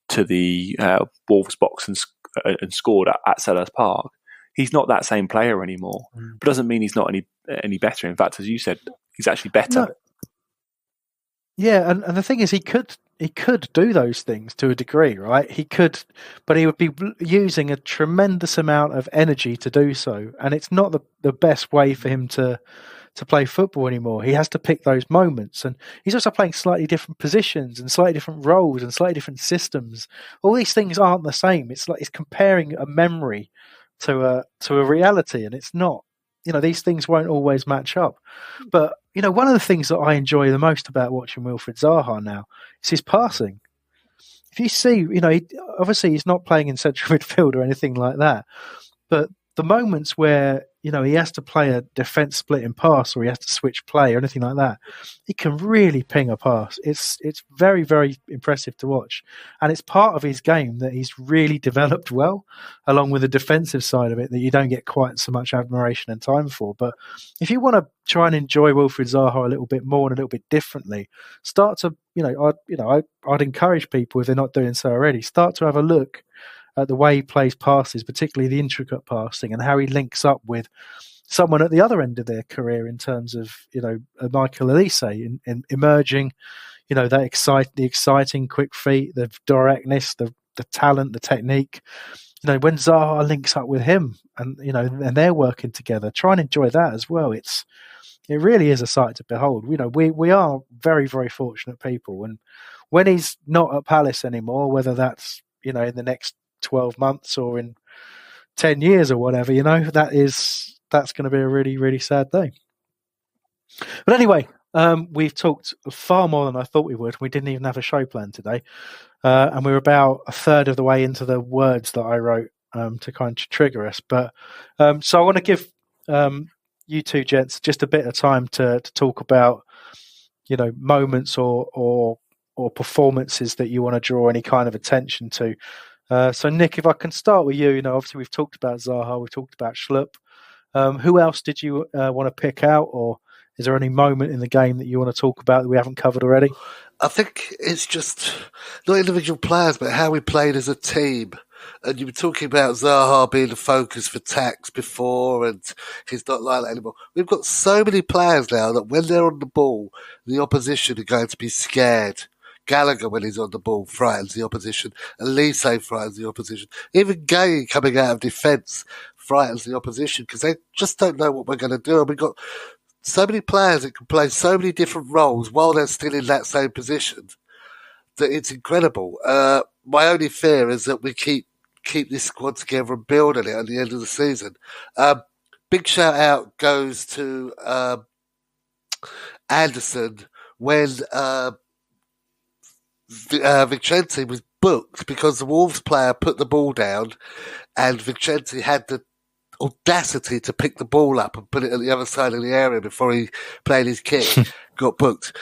to the Wolves box and scored at Sellers Park. He's not that same player anymore, but doesn't mean he's not any better. In fact, as you said, he's actually better. No. Yeah, and the thing is, he could do those things to a degree, right? He could, but he would be using a tremendous amount of energy to do so, and it's not the best way for him to play football anymore. He has to pick those moments, and he's also playing slightly different positions and slightly different roles and slightly different systems. All these things aren't the same. It's like it's comparing a memory to a reality, and it's not. These things won't always match up. But one of the things that I enjoy the most about watching Wilfried Zaha now is his passing. If you see, obviously he's not playing in central midfield or anything like that, but the moments where he has to play a defence splitting pass, or he has to switch play or anything like that, he can really ping a pass. It's very, very impressive to watch, and it's part of his game that he's really developed well, along with the defensive side of it that you don't get quite so much admiration and time for. But if you want to try and enjoy Wilfried Zaha a little bit more and a little bit differently, start to I'd encourage people, if they're not doing so already, start to have a look at the way he plays passes, particularly the intricate passing, and how he links up with someone at the other end of their career in terms of, Michael Elise in emerging, the exciting quick feet, the directness, the talent, the technique. When Zaha links up with him and they're working together, try and enjoy that as well. It really is a sight to behold. We are very, very fortunate people. And when he's not at Palace anymore, whether that's, in the next 12 months or in 10 years or whatever, that's going to be a really, really sad day. But anyway, we've talked far more than I thought we would. We didn't even have a show plan today. And we're about a third of the way into the words that I wrote to kind of trigger us. But so I want to give you two gents just a bit of time to talk about, moments or performances that you want to draw any kind of attention to. So, Nick, if I can start with you, obviously we've talked about Zaha, we've talked about Schlupp. Who else did you want to pick out, or is there any moment in the game that you want to talk about that we haven't covered already? I think it's just not individual players, but how we played as a team. And you were talking about Zaha being the focus for tax before, and he's not like that anymore. We've got so many players now that when they're on the ball, the opposition are going to be scared. Gallagher, when he's on the ball, frightens the opposition. Elise frightens the opposition. Even Gay coming out of defence frightens the opposition because they just don't know what we're going to do. And we've got so many players that can play so many different roles while they're still in that same position that it's incredible. My only fear is that we keep this squad together and build on it at the end of the season. Big shout out goes to Anderson when Vicente was booked because the Wolves player put the ball down and Vicente had the audacity to pick the ball up and put it at the other side of the area before he played his kick, got booked.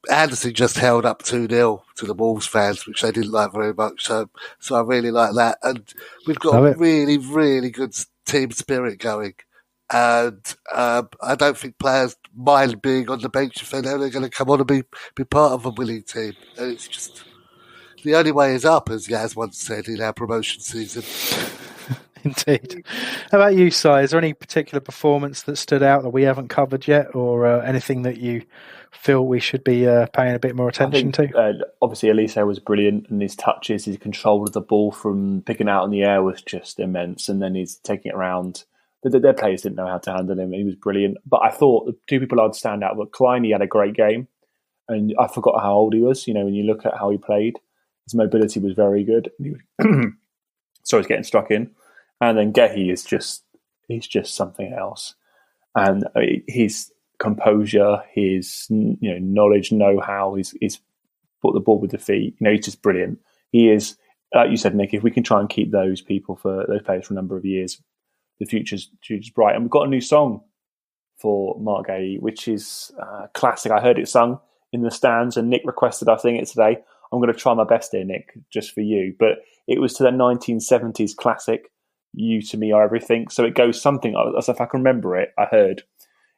Anderson just held up 2-0 to the Wolves fans, which they didn't like very much. So I really like that. And we've got a really, really good team spirit going. And I don't think players mind being on the bench if they know they're going to come on and be part of a winning team. And it's just the only way is up, as Yaz once said in our promotion season. Indeed. How about you, Si? Is there any particular performance that stood out that we haven't covered yet, or anything that you feel we should be paying a bit more attention to? Obviously, Elise was brilliant, and his touches, his control of the ball from picking out in the air was just immense, and then he's taking it around. Their players didn't know how to handle him, and he was brilliant. But I thought the two people I'd stand out were Klein. He had a great game, and I forgot how old he was. You know, when you look at how he played, his mobility was very good. Sorry, he's getting struck in. And then Gehi he's just something else. And his composure, his knowledge, know-how, he's put the ball with the feet. He's just brilliant. He is, like you said, Nick, if we can try and keep those players for a number of years, the future's bright. And we've got a new song for Mark Gehi, which is classic. I heard it sung in the stands and Nick requested I sing it today. I'm going to try my best here, Nick, just for you. But it was to the 1970s classic, You to Me Are Everything. So it goes something, as if I can remember it, I heard.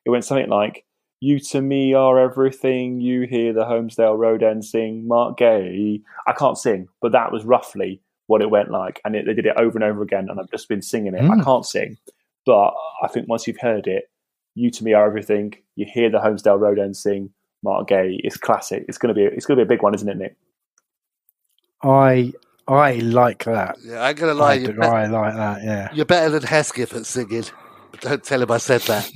It went something like, You to me are everything, you hear the Homesdale Road End sing, Mark Gehi. I can't sing, but that was roughly what it went like. And they did it over and over again, and I've just been singing it. I can't sing, but I think once you've heard it, You to Me Are Everything, you hear the Homesdale Road End sing, Mark Gehi. It's classic. It's going to be a big one, isn't it, Nick? I like that. Yeah, I'm going to lie. I like that, yeah. You're better than Hesketh at singing. But don't tell him I said that.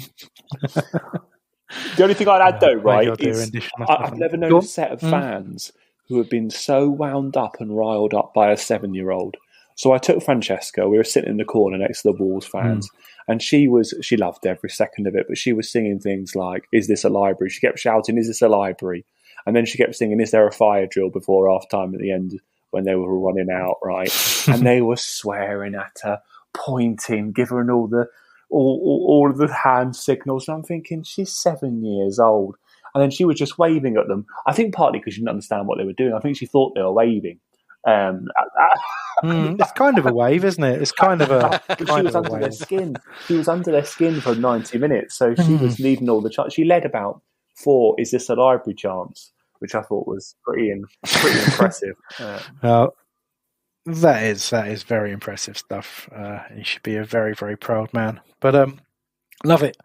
The only thing I'd add, though, right, is I've never known a set of fans who have been so wound up and riled up by a 7-year-old. So I took Francesca. We were sitting in the corner next to the Wolves fans. And she loved every second of it, but she was singing things like, Is this a library? She kept shouting, Is this a library? And then she kept singing, Is there a fire drill before half time at the end when they were running out, right? And they were swearing at her, pointing, giving her all of the hand signals. And I'm thinking, she's 7 years old. And then she was just waving at them. I think partly because she didn't understand what they were doing. I think she thought they were waving. It's kind of a wave, isn't it? It's kind of a. She was under their skin. She was under their skin for 90 minutes, so she was leading all the chants. She led about 4 "Is this a library?" chants, which I thought was pretty impressive. That is very impressive stuff. You should be a very, very proud man. But love it.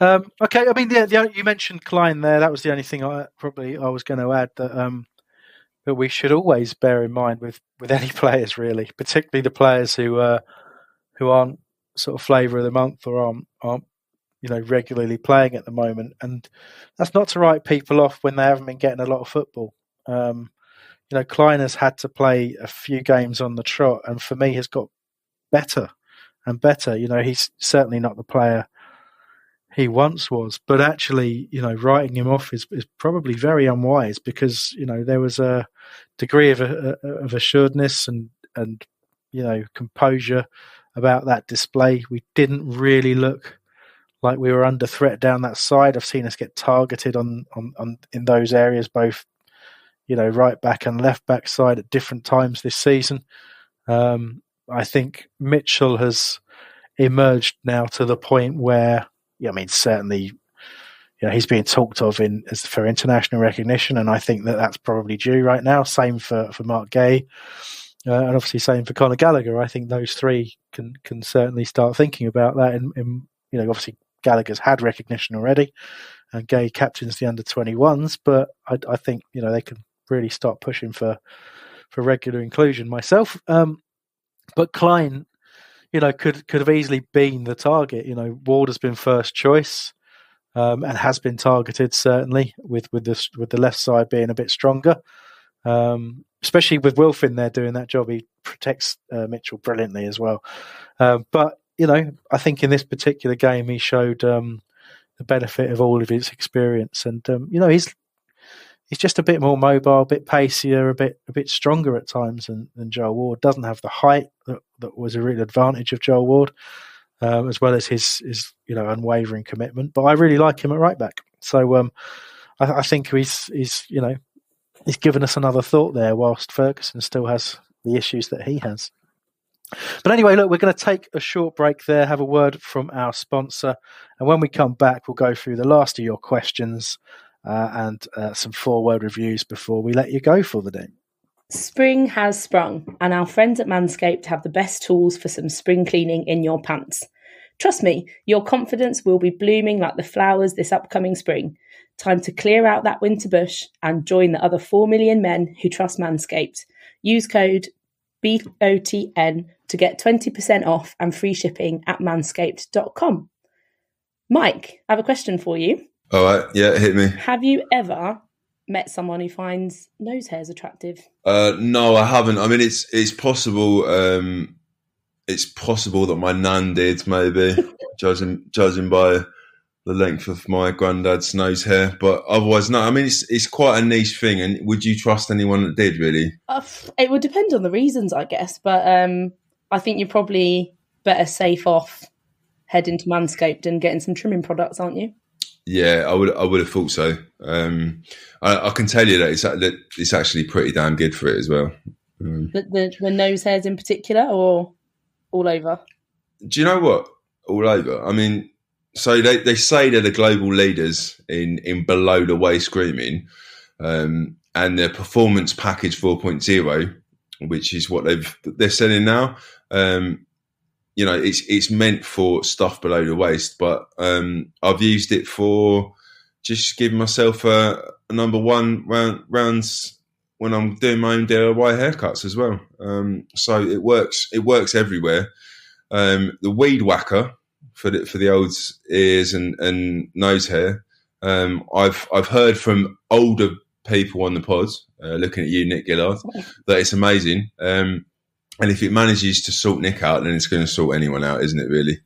Okay, I mean, you mentioned Klein there. That was the only thing I was going to add that we should always bear in mind with any players, really, particularly the players who aren't sort of flavour of the month or aren't regularly playing at the moment. And that's not to write people off when they haven't been getting a lot of football. Klein has had to play a few games on the trot, and for me has got better and better. He's certainly not the player he once was, but actually, writing him off is probably very unwise because, there was a degree of assuredness and composure about that display. We didn't really look like we were under threat down that side. I've seen us get targeted on in those areas, both, right back and left back side at different times this season. I think Mitchell has emerged now to the point where, certainly, he's being talked of for international recognition, and I think that's probably due right now. Same for Mark Gehi. and obviously same for Conor Gallagher. I think those three can certainly start thinking about that. In obviously Gallagher's had recognition already, and Gay captains the under-21s, but I think they can really start pushing for regular inclusion. Myself, but Klein, could have easily been the target. Ward has been first choice, and has been targeted certainly with the left side being a bit stronger. Especially with Wilfried there doing that job, he protects Mitchell brilliantly as well. But I think in this particular game he showed the benefit of all of his experience, and he's just a bit more mobile, a bit pacier, a bit stronger at times than Joel Ward. Doesn't have the height that was a real advantage of Joel Ward, as well as his unwavering commitment. But I really like him at right back. So I think he's given us another thought there, whilst Ferguson still has the issues that he has. But anyway, look, we're going to take a short break there, have a word from our sponsor, and when we come back, we'll go through the last of your questions and some 4-word reviews before we let you go for the day. Spring has sprung, and our friends at Manscaped have the best tools for some spring cleaning in your pants. Trust me, your confidence will be blooming like the flowers this upcoming spring. Time to clear out that winter bush and join the other 4 million men who trust Manscaped. Use code BOTN to get 20% off and free shipping at manscaped.com. Mike, I have a question for you. All right, yeah, hit me. Have you ever met someone who finds nose hairs attractive? No, I haven't. I mean, it's possible. It's possible that my nan did, maybe, judging by the length of my granddad's nose hair, but otherwise, no. I mean, it's quite a niche thing. And would you trust anyone that did, really? It would depend on the reasons, I guess. But I think you're probably better safe off heading to Manscaped and getting some trimming products, aren't you? Yeah, I would have thought so. I can tell you that it's actually pretty damn good for it as well. The nose hairs in particular, or all over? Do you know what? All over. I mean, so they say they're the global leaders in below the waist grooming, and their performance package 4.0, which is what they're selling now. It's meant for stuff below the waist, but I've used it for just giving myself a number one rounds when I'm doing my own DIY haircuts as well. So it works everywhere. The weed whacker for the old ears and nose hair. I've heard from older people on the pod, looking at you, Nick Gillard, that it's amazing. And if it manages to sort Nick out, then it's going to sort anyone out, isn't it, really?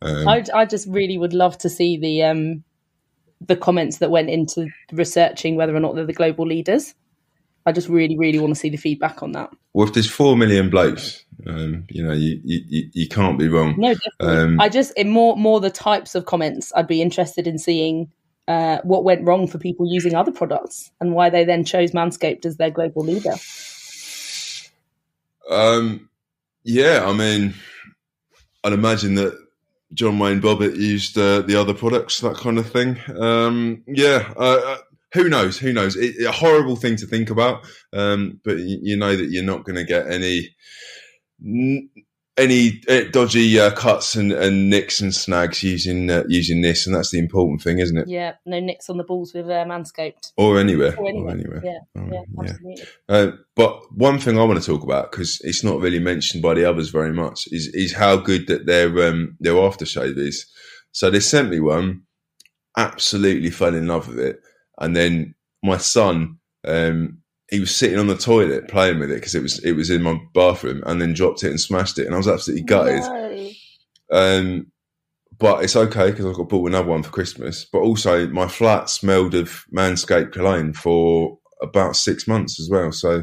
I just really would love to see the comments that went into researching whether or not they're the global leaders. I just really, really want to see the feedback on that. Well, if there's 4 million blokes, you can't be wrong. No, definitely. I just, more the types of comments, I'd be interested in seeing what went wrong for people using other products and why they then chose Manscaped as their global leader. Yeah, I mean, I'd imagine that John Wayne Bobbitt used the other products, that kind of thing. Who knows? It's a horrible thing to think about, but you know that you're not going to get any dodgy cuts and nicks and snags using this, and that's the important thing, isn't it? Yeah, no nicks on the balls with Manscaped. Or anywhere. Yeah, absolutely. But one thing I want to talk about, because it's not really mentioned by the others very much, is how good that their aftershave is. So they sent me one, absolutely fell in love with it, and then my son, he was sitting on the toilet playing with it because it was in my bathroom, and then dropped it and smashed it, and I was absolutely gutted. No. But it's okay because I got bought another one for Christmas. But also, my flat smelled of Manscaped cologne for about 6 months as well. So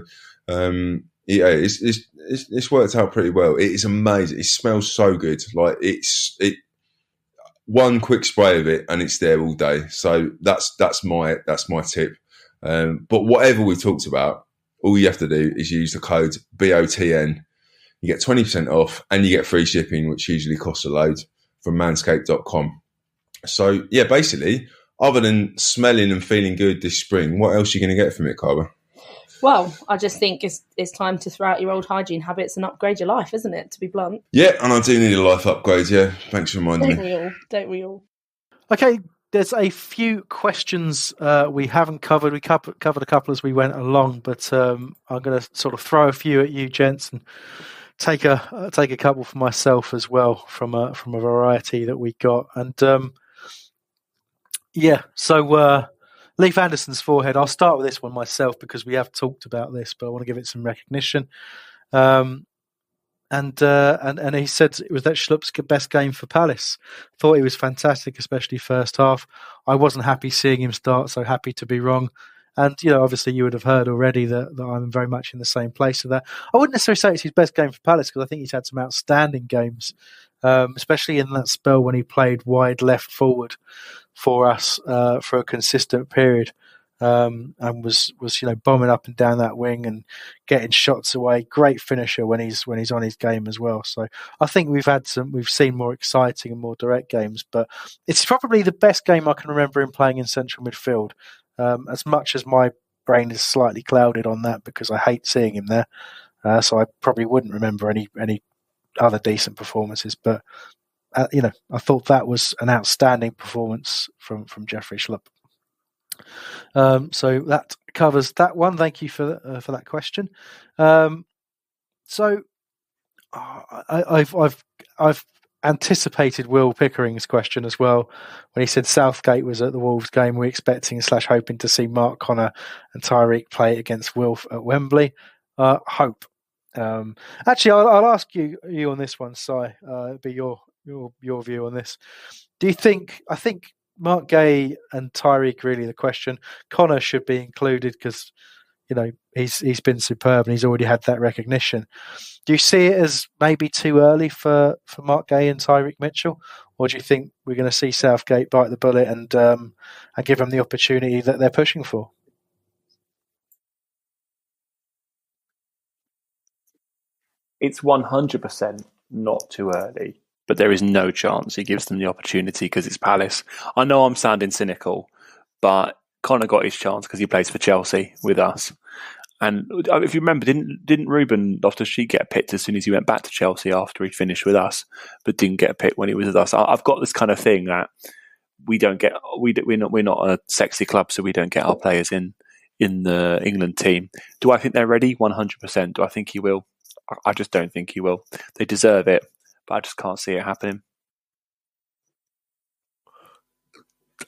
it's worked out pretty well. It is amazing. It smells so good. Like it. One quick spray of it and it's there all day. So that's my tip. But whatever we talked about, all you have to do is use the code BOTN. You get 20% off and you get free shipping, which usually costs a load, from manscaped.com. So, yeah, basically, other than smelling and feeling good this spring, what else are you going to get from it, Carver? Well, I just think it's time to throw out your old hygiene habits and upgrade your life, isn't it, to be blunt? Yeah, and I do need a life upgrade, yeah. Thanks for reminding me. Don't we all? Okay, there's a few questions we haven't covered. We covered a couple as we went along, but I'm going to sort of throw a few at you, gents, and take a couple for myself as well from a variety that we got. And so Leif Anderson's forehead. I'll start with this one myself because we have talked about this, but I want to give it some recognition. And he said it was that Schlupp's best game for Palace. Thought he was fantastic, especially first half. I wasn't happy seeing him start, so happy to be wrong. And, obviously you would have heard already that I'm very much in the same place with that. I wouldn't necessarily say it's his best game for Palace because I think he's had some outstanding games, especially in that spell when he played wide left forward for us for a consistent period. And was bombing up and down that wing and getting shots away. Great finisher when he's on his game as well. So I think we've seen more exciting and more direct games, but it's probably the best game I can remember him playing in central midfield. As much as my brain is slightly clouded on that because I hate seeing him there, so I probably wouldn't remember any other decent performances. But I thought that was an outstanding performance from Jeffrey Schlupp. So that covers that one. Thank you for that question. So I've anticipated Will Pickering's question as well when he said Southgate was at the Wolves game. We're expecting / hoping to see Mark Connor and Tyreek play against Wilf at Wembley. Hope. Actually, I'll ask you on this one, Si. Be your view on this. Do you think? I think Mark Gay and Tyreek really the question. Connor should be included because he's been superb and he's already had that recognition. Do you see it as maybe too early for Mark Gay and Tyreek Mitchell, or do you think we're going to see Southgate bite the bullet and give them the opportunity that they're pushing for? It's 100% not too early, but there is no chance he gives them the opportunity because it's Palace. I know I'm sounding cynical, but Connor got his chance because he plays for Chelsea with us. And if you remember, didn't Ruben Loftus-Cheek get picked as soon as he went back to Chelsea after he finished with us, but didn't get picked when he was with us? I've got this kind of thing that we're not a sexy club, so we don't get our players in the England team. Do I think they're ready? 100%. Do I think he will? I just don't think he will. They deserve it, but I just can't see it happening.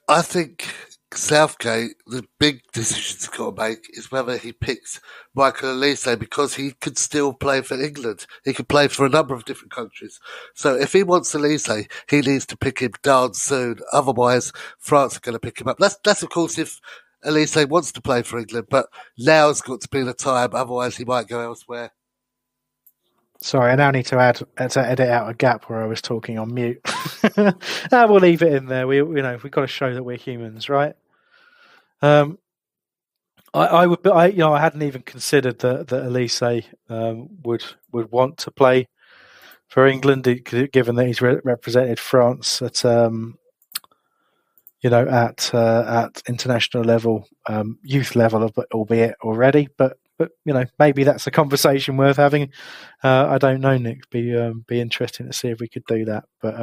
I think Southgate, the big decision he's got to make is whether he picks Michael Elise because he could still play for England. He could play for a number of different countries. So if he wants Elise, he needs to pick him down soon. Otherwise, France are going to pick him up. That's of course if Elise wants to play for England, but now's got to be the time. Otherwise, he might go elsewhere. Sorry, I now need to edit out a gap where I was talking on mute. We'll leave it in there. We've got to show that we're humans, right? I hadn't even considered that Elise would want to play for England, given that he's represented France at international level, youth level, albeit already, but maybe that's a conversation worth having. I don't know, Nick. Be interesting to see if we could do that. But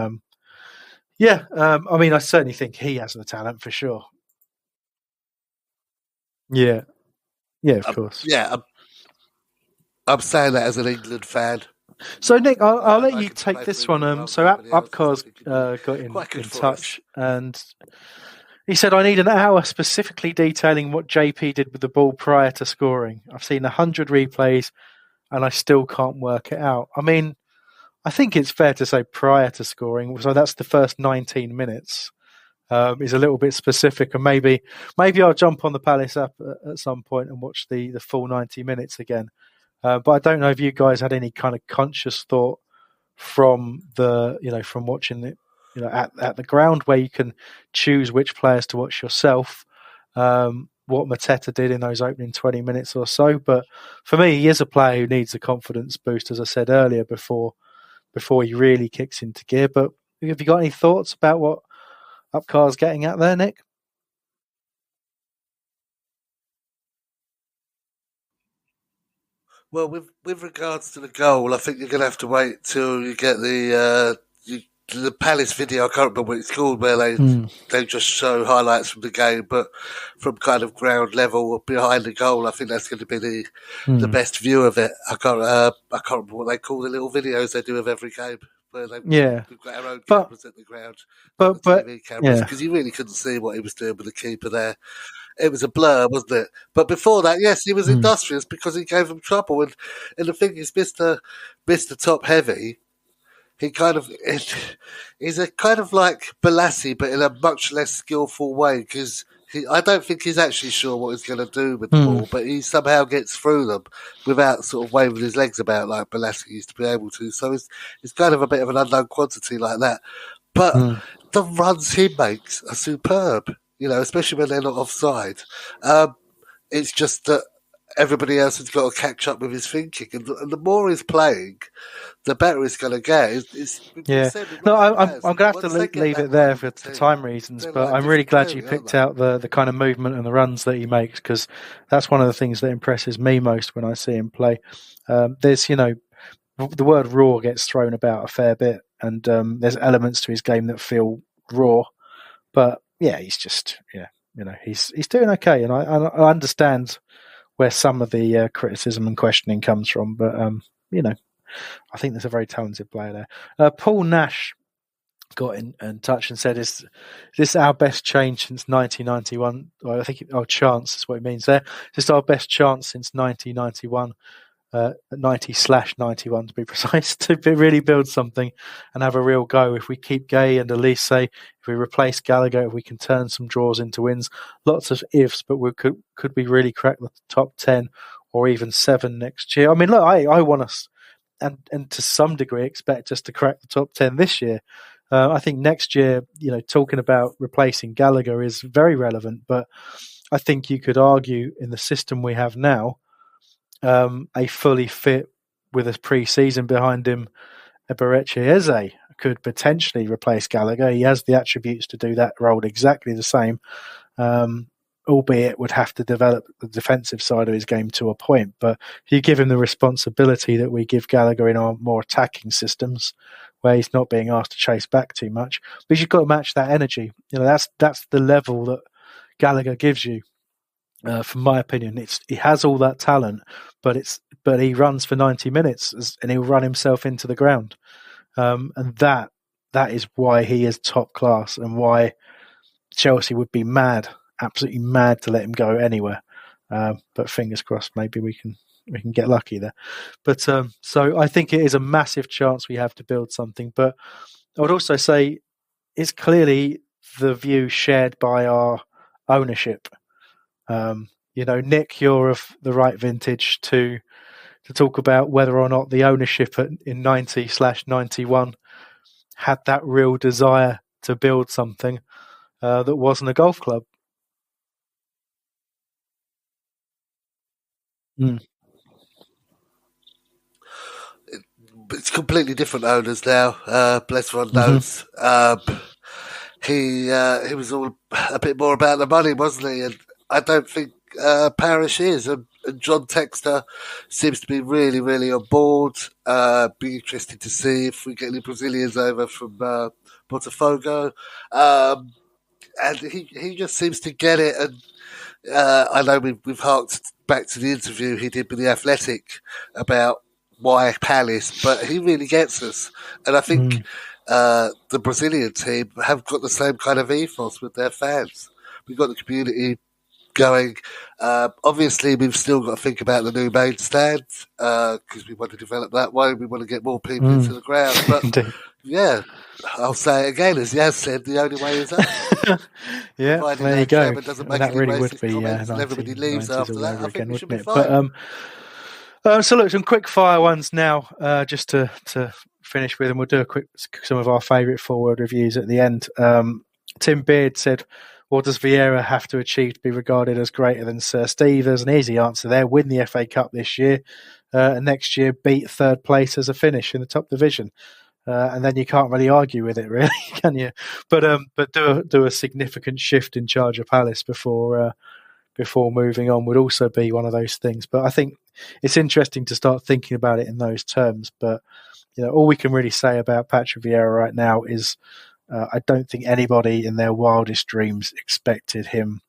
I certainly think he has the talent for sure. Yeah, of course. Yeah, I'm saying that as an England fan. So Nick, I'll let you take this one. So Upcar's got in touch and he said, I need an hour specifically detailing what JP did with the ball prior to scoring. I've seen 100 replays and I still can't work it out. I mean, I think it's fair to say prior to scoring, so that's the first 19 minutes, is a little bit specific. And maybe I'll jump on the Palace app at some point and watch the full 90 minutes again. But I don't know if you guys had any kind of conscious thought from watching it. At the ground where you can choose which players to watch yourself, what Mateta did in those opening 20 minutes or so. But for me, he is a player who needs a confidence boost, as I said earlier, before he really kicks into gear. But have you got any thoughts about what Upcar's getting at there, Nick? Well, with regards to the goal, I think you're going to have to wait till you get the Palace video. I can't remember what it's called, where they just show highlights from the game, but from kind of ground level behind the goal. I think that's going to be the best view of it. I can't remember what they call the little videos they do of every game. Where we've got our own cameras at the ground, but TV cameras, because you really couldn't see what he was doing with the keeper there. It was a blur, wasn't it? But before that, yes, he was industrious because he gave them trouble. And the thing is, Mr. Top Heavy, he's a kind of like Balassi, but in a much less skillful way, because I don't think he's actually sure what he's going to do with the ball, but he somehow gets through them without sort of waving his legs about like Balassi used to be able to. So it's kind of a bit of an unknown quantity like that. But the runs he makes are superb, especially when they're not offside. It's just that everybody else has got to catch up with his thinking. And the more he's playing, the better it's going to get. I'm going to have to leave it there for time reasons, but I'm really glad you picked out the kind of movement and the runs that he makes, because that's one of the things that impresses me most when I see him play. There's, the word raw gets thrown about a fair bit, and there's elements to his game that feel raw, but yeah, he's just, he's doing okay, and I understand where some of the criticism and questioning comes from, but I think there's a very talented player there. Paul Nash got in touch and said, "Is this our best change since 1991?" Well, I think chance is what it means there. Is this our best chance since 1991? 90/91 to be precise, to really build something and have a real go. If we keep Gay and Elise, if we replace Gallagher, if we can turn some draws into wins, lots of ifs, but could we really crack the top 10 or even 7 next year? I mean, look, I want us, and to some degree expect us to crack the top 10 this year. I think next year, talking about replacing Gallagher is very relevant, but I think you could argue in the system we have now, a fully fit with a pre-season behind him, Eberechi Eze could potentially replace Gallagher. He has the attributes to do that role exactly the same, albeit would have to develop the defensive side of his game to a point. But if you give him the responsibility that we give Gallagher in our more attacking systems, where he's not being asked to chase back too much, but you've got to match that energy. That's the level that Gallagher gives you. From my opinion, he has all that talent, but he runs for 90 minutes and he'll run himself into the ground, and that is why he is top class and why Chelsea would be absolutely mad to let him go anywhere. But fingers crossed, maybe we can get lucky there. But so I think it is a massive chance we have to build something. But I would also say it's clearly the view shared by our ownership. Nick, you're of the right vintage to talk about whether or not the ownership in 90/91 had that real desire to build something that wasn't a golf club. It's completely different owners now. Bless one knows. He was all a bit more about the money, wasn't he? And I don't think Parish is. And John Textor seems to be really, really on board. Be interested to see if we get any Brazilians over from Botafogo. And he just seems to get it. And I know we've harked back to the interview he did with The Athletic about why Palace, but he really gets us. And I think the Brazilian team have got the same kind of ethos with their fans. We've got the community going. Obviously, we've still got to think about the new main stand because we want to develop that way. We want to get more people into the ground. But yeah, I'll say it again, as Yaz said, the only way is up. Yeah, there you go. That really would be everybody leaves after that. I think we should be fine. But, so look, some quick fire ones now, just to finish with, and we'll do some of our favourite forward reviews at the end. Tim Beard said, "What does Vieira have to achieve to be regarded as greater than Sir Steve?" There's an easy answer there: win the FA Cup this year, and next year beat third place as a finish in the top division, and then you can't really argue with it, really, can you? But do a significant shift in charge of Palace before moving on would also be one of those things. But I think it's interesting to start thinking about it in those terms. But all we can really say about Patrick Vieira right now is I don't think anybody in their wildest dreams expected him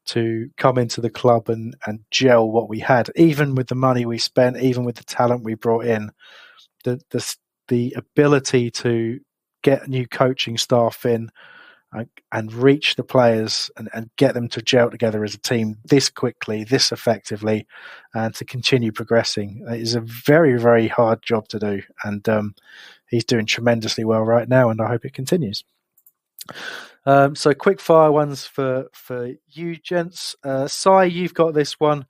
to come into the club and gel what we had, even with the money we spent, even with the talent we brought in. The ability to get new coaching staff in and reach the players and get them to gel together as a team this quickly, this effectively, and to continue progressing is a very, very hard job to do. And he's doing tremendously well right now, and I hope it continues. So quick fire ones for you gents. Si, you've got this one.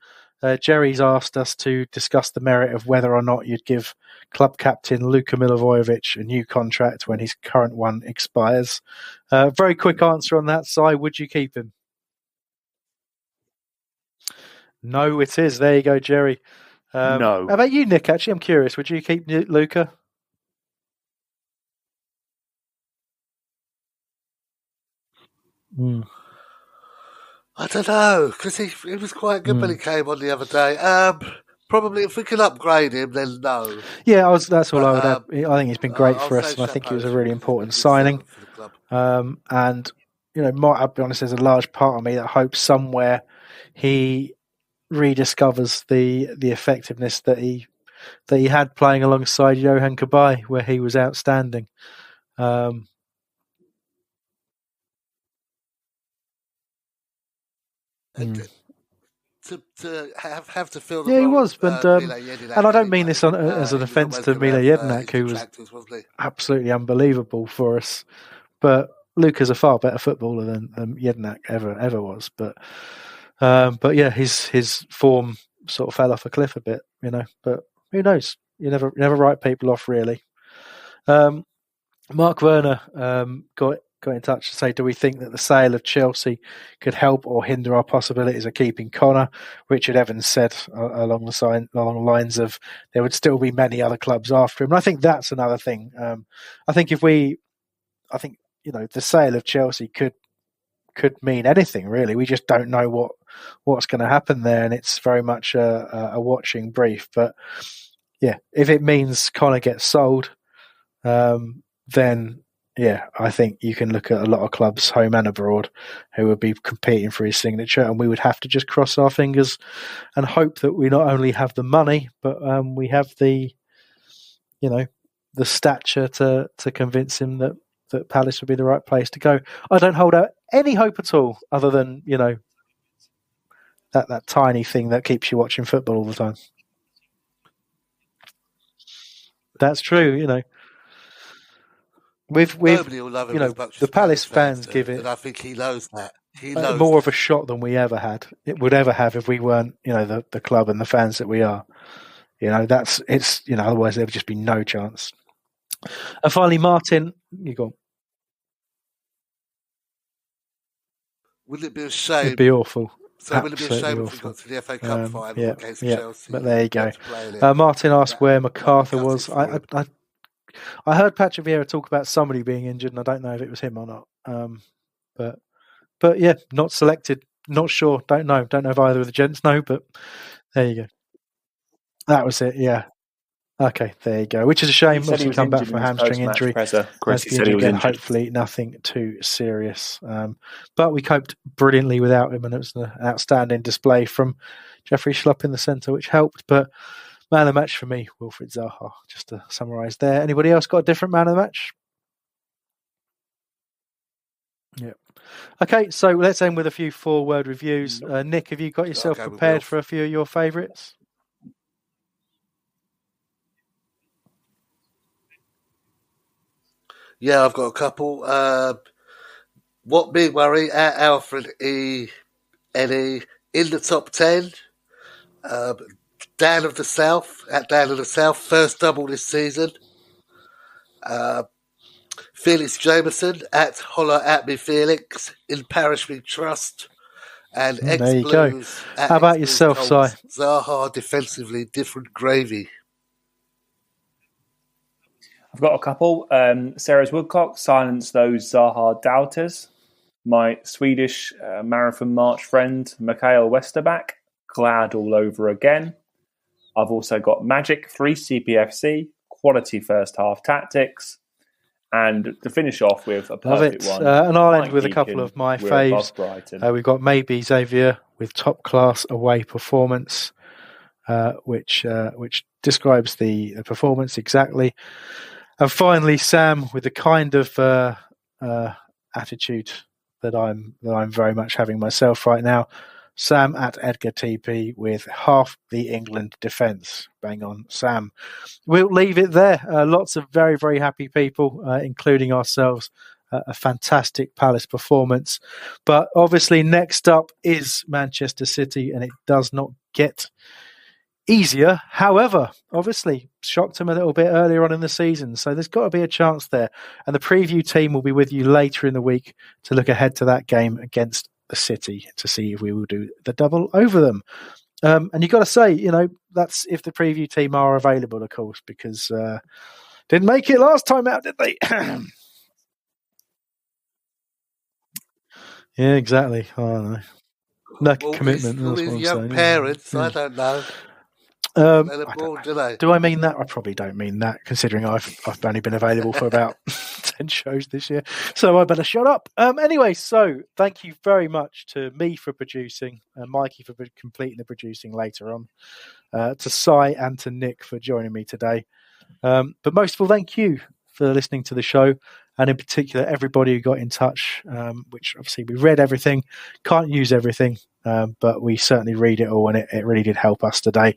Jerry's asked us to discuss the merit of whether or not you'd give club captain Luka Milivojevic a new contract when his current one expires. Very quick answer on that, Si. Would you keep him? No, it is. There you go, Jerry. No. How about you, Nick? Actually, I'm curious. Would you keep Luka? I don't know, because he was quite good when he came on the other day. Probably, if we can upgrade him, then no. Yeah, that's all I would add. I think he's been great for us, and I think he was a really important signing. And I'll be honest, there's a large part of me that hopes somewhere he rediscovers the effectiveness that he had playing alongside Johan Cabaye, where he was outstanding. To have to fill the role. He was, but and I don't mean this as an offence to Mile Jedinak, who was absolutely unbelievable for us. But Luka's a far better footballer than Jedinak ever was. But yeah, his form sort of fell off a cliff a bit, But who knows? You never write people off, really. Mark Werner got in touch to say, do we think that the sale of Chelsea could help or hinder our possibilities of keeping Connor? Richard Evans said along the lines of there would still be many other clubs after him. And I think that's another thing. I think the sale of Chelsea could mean anything, really. We just don't know what's going to happen there, and it's very much a watching brief. But yeah, if it means Connor gets sold, then yeah, I think you can look at a lot of clubs, home and abroad, who would be competing for his signature, and we would have to just cross our fingers and hope that we not only have the money, but we have the stature to convince him that Palace would be the right place to go. I don't hold out any hope at all, other than that tiny thing that keeps you watching football all the time. That's true, Nobody will love him as much the as Palace fans give it, and I think he knows that. More of a shot than we ever had. It would ever have if we weren't, the club and the fans that we are. Otherwise there would just be no chance. And finally, Martin, you go. Wouldn't it be a shame? It'd be awful. So would it be a shame if we got to the FA Cup final against Chelsea? But there you go. Martin asked where MacArthur was. I heard Patrick Vieira talk about somebody being injured, and I don't know if it was him or not. But yeah, not selected. Not sure. Don't know. Don't know if either of the gents know. But there you go. That was it. Yeah. Okay, there you go. Which is a shame. Obviously, come back from a hamstring injury. Chris, he said he was injured. Hopefully, nothing too serious. But we coped brilliantly without him, and it was an outstanding display from Jeffrey Schlupp in the centre, which helped. But man of the match for me, Wilfried Zaha. Just to summarise there. Anybody else got a different man of the match? Yeah. Okay, so let's end with a few 4-word reviews. Nick, have you got yourself prepared for a few of your favourites? Yeah, I've got a couple. What Big Worry at Alfred N.E. in the top 10. Dan of the South, first double this season. Felix Jameson at Holler at Me Felix in Parish We Trust. And there you go. How about yourself, Si? Zaha defensively, different gravy. I've got a couple. Sarah's Woodcock, silence those Zaha doubters. My Swedish marathon march friend, Mikael Westerback, glad all over again. I've also got Magic 3 CPFC, quality first half tactics, and to finish off with a perfect one. And I'll end with a couple of my faves. We've got Maybe Xavier with top class away performance, which describes the performance exactly. And finally, Sam with the kind of attitude that I'm very much having myself right now. Sam at Edgar TP with half the England defence. Bang on, Sam. We'll leave it there. Lots of very, very happy people, including ourselves. A fantastic Palace performance. But obviously next up is Manchester City, and it does not get easier. However, obviously shocked them a little bit earlier on in the season, so there's got to be a chance there. And the preview team will be with you later in the week to look ahead to that game against the City to see if we will do the double over them. And you've got to say, that's if the preview team are available, of course, because didn't make it last time out, did they? Yeah, exactly. Oh, no commitment. All these young parents, I don't know. Do I mean that? I probably don't mean that, considering I've only been available for about 10 shows this year, so I better shut up. Anyway, so thank you very much to me for producing, Mikey for completing the producing later on, to Sai and to Nick for joining me today. But most of all, thank you for listening to the show, and in particular everybody who got in touch, which obviously we read everything, can't use everything, but we certainly read it all, and it really did help us today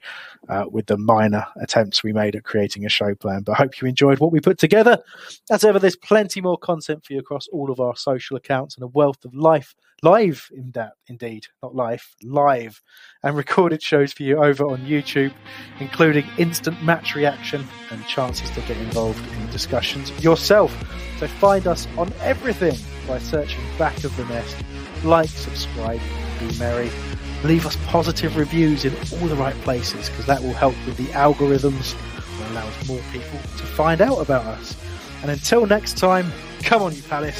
with the minor attempts we made at creating a show plan. But I hope you enjoyed what we put together. As ever, there's plenty more content for you across all of our social accounts, and a wealth of live and recorded shows for you over on YouTube, including instant match reaction and chances to get involved in discussions yourself. So find us on everything by searching Back of the Nest. Like, subscribe, be merry. Leave us positive reviews in all the right places, because that will help with the algorithms and allow us more people to find out about us. And until next time, come on, you Palace.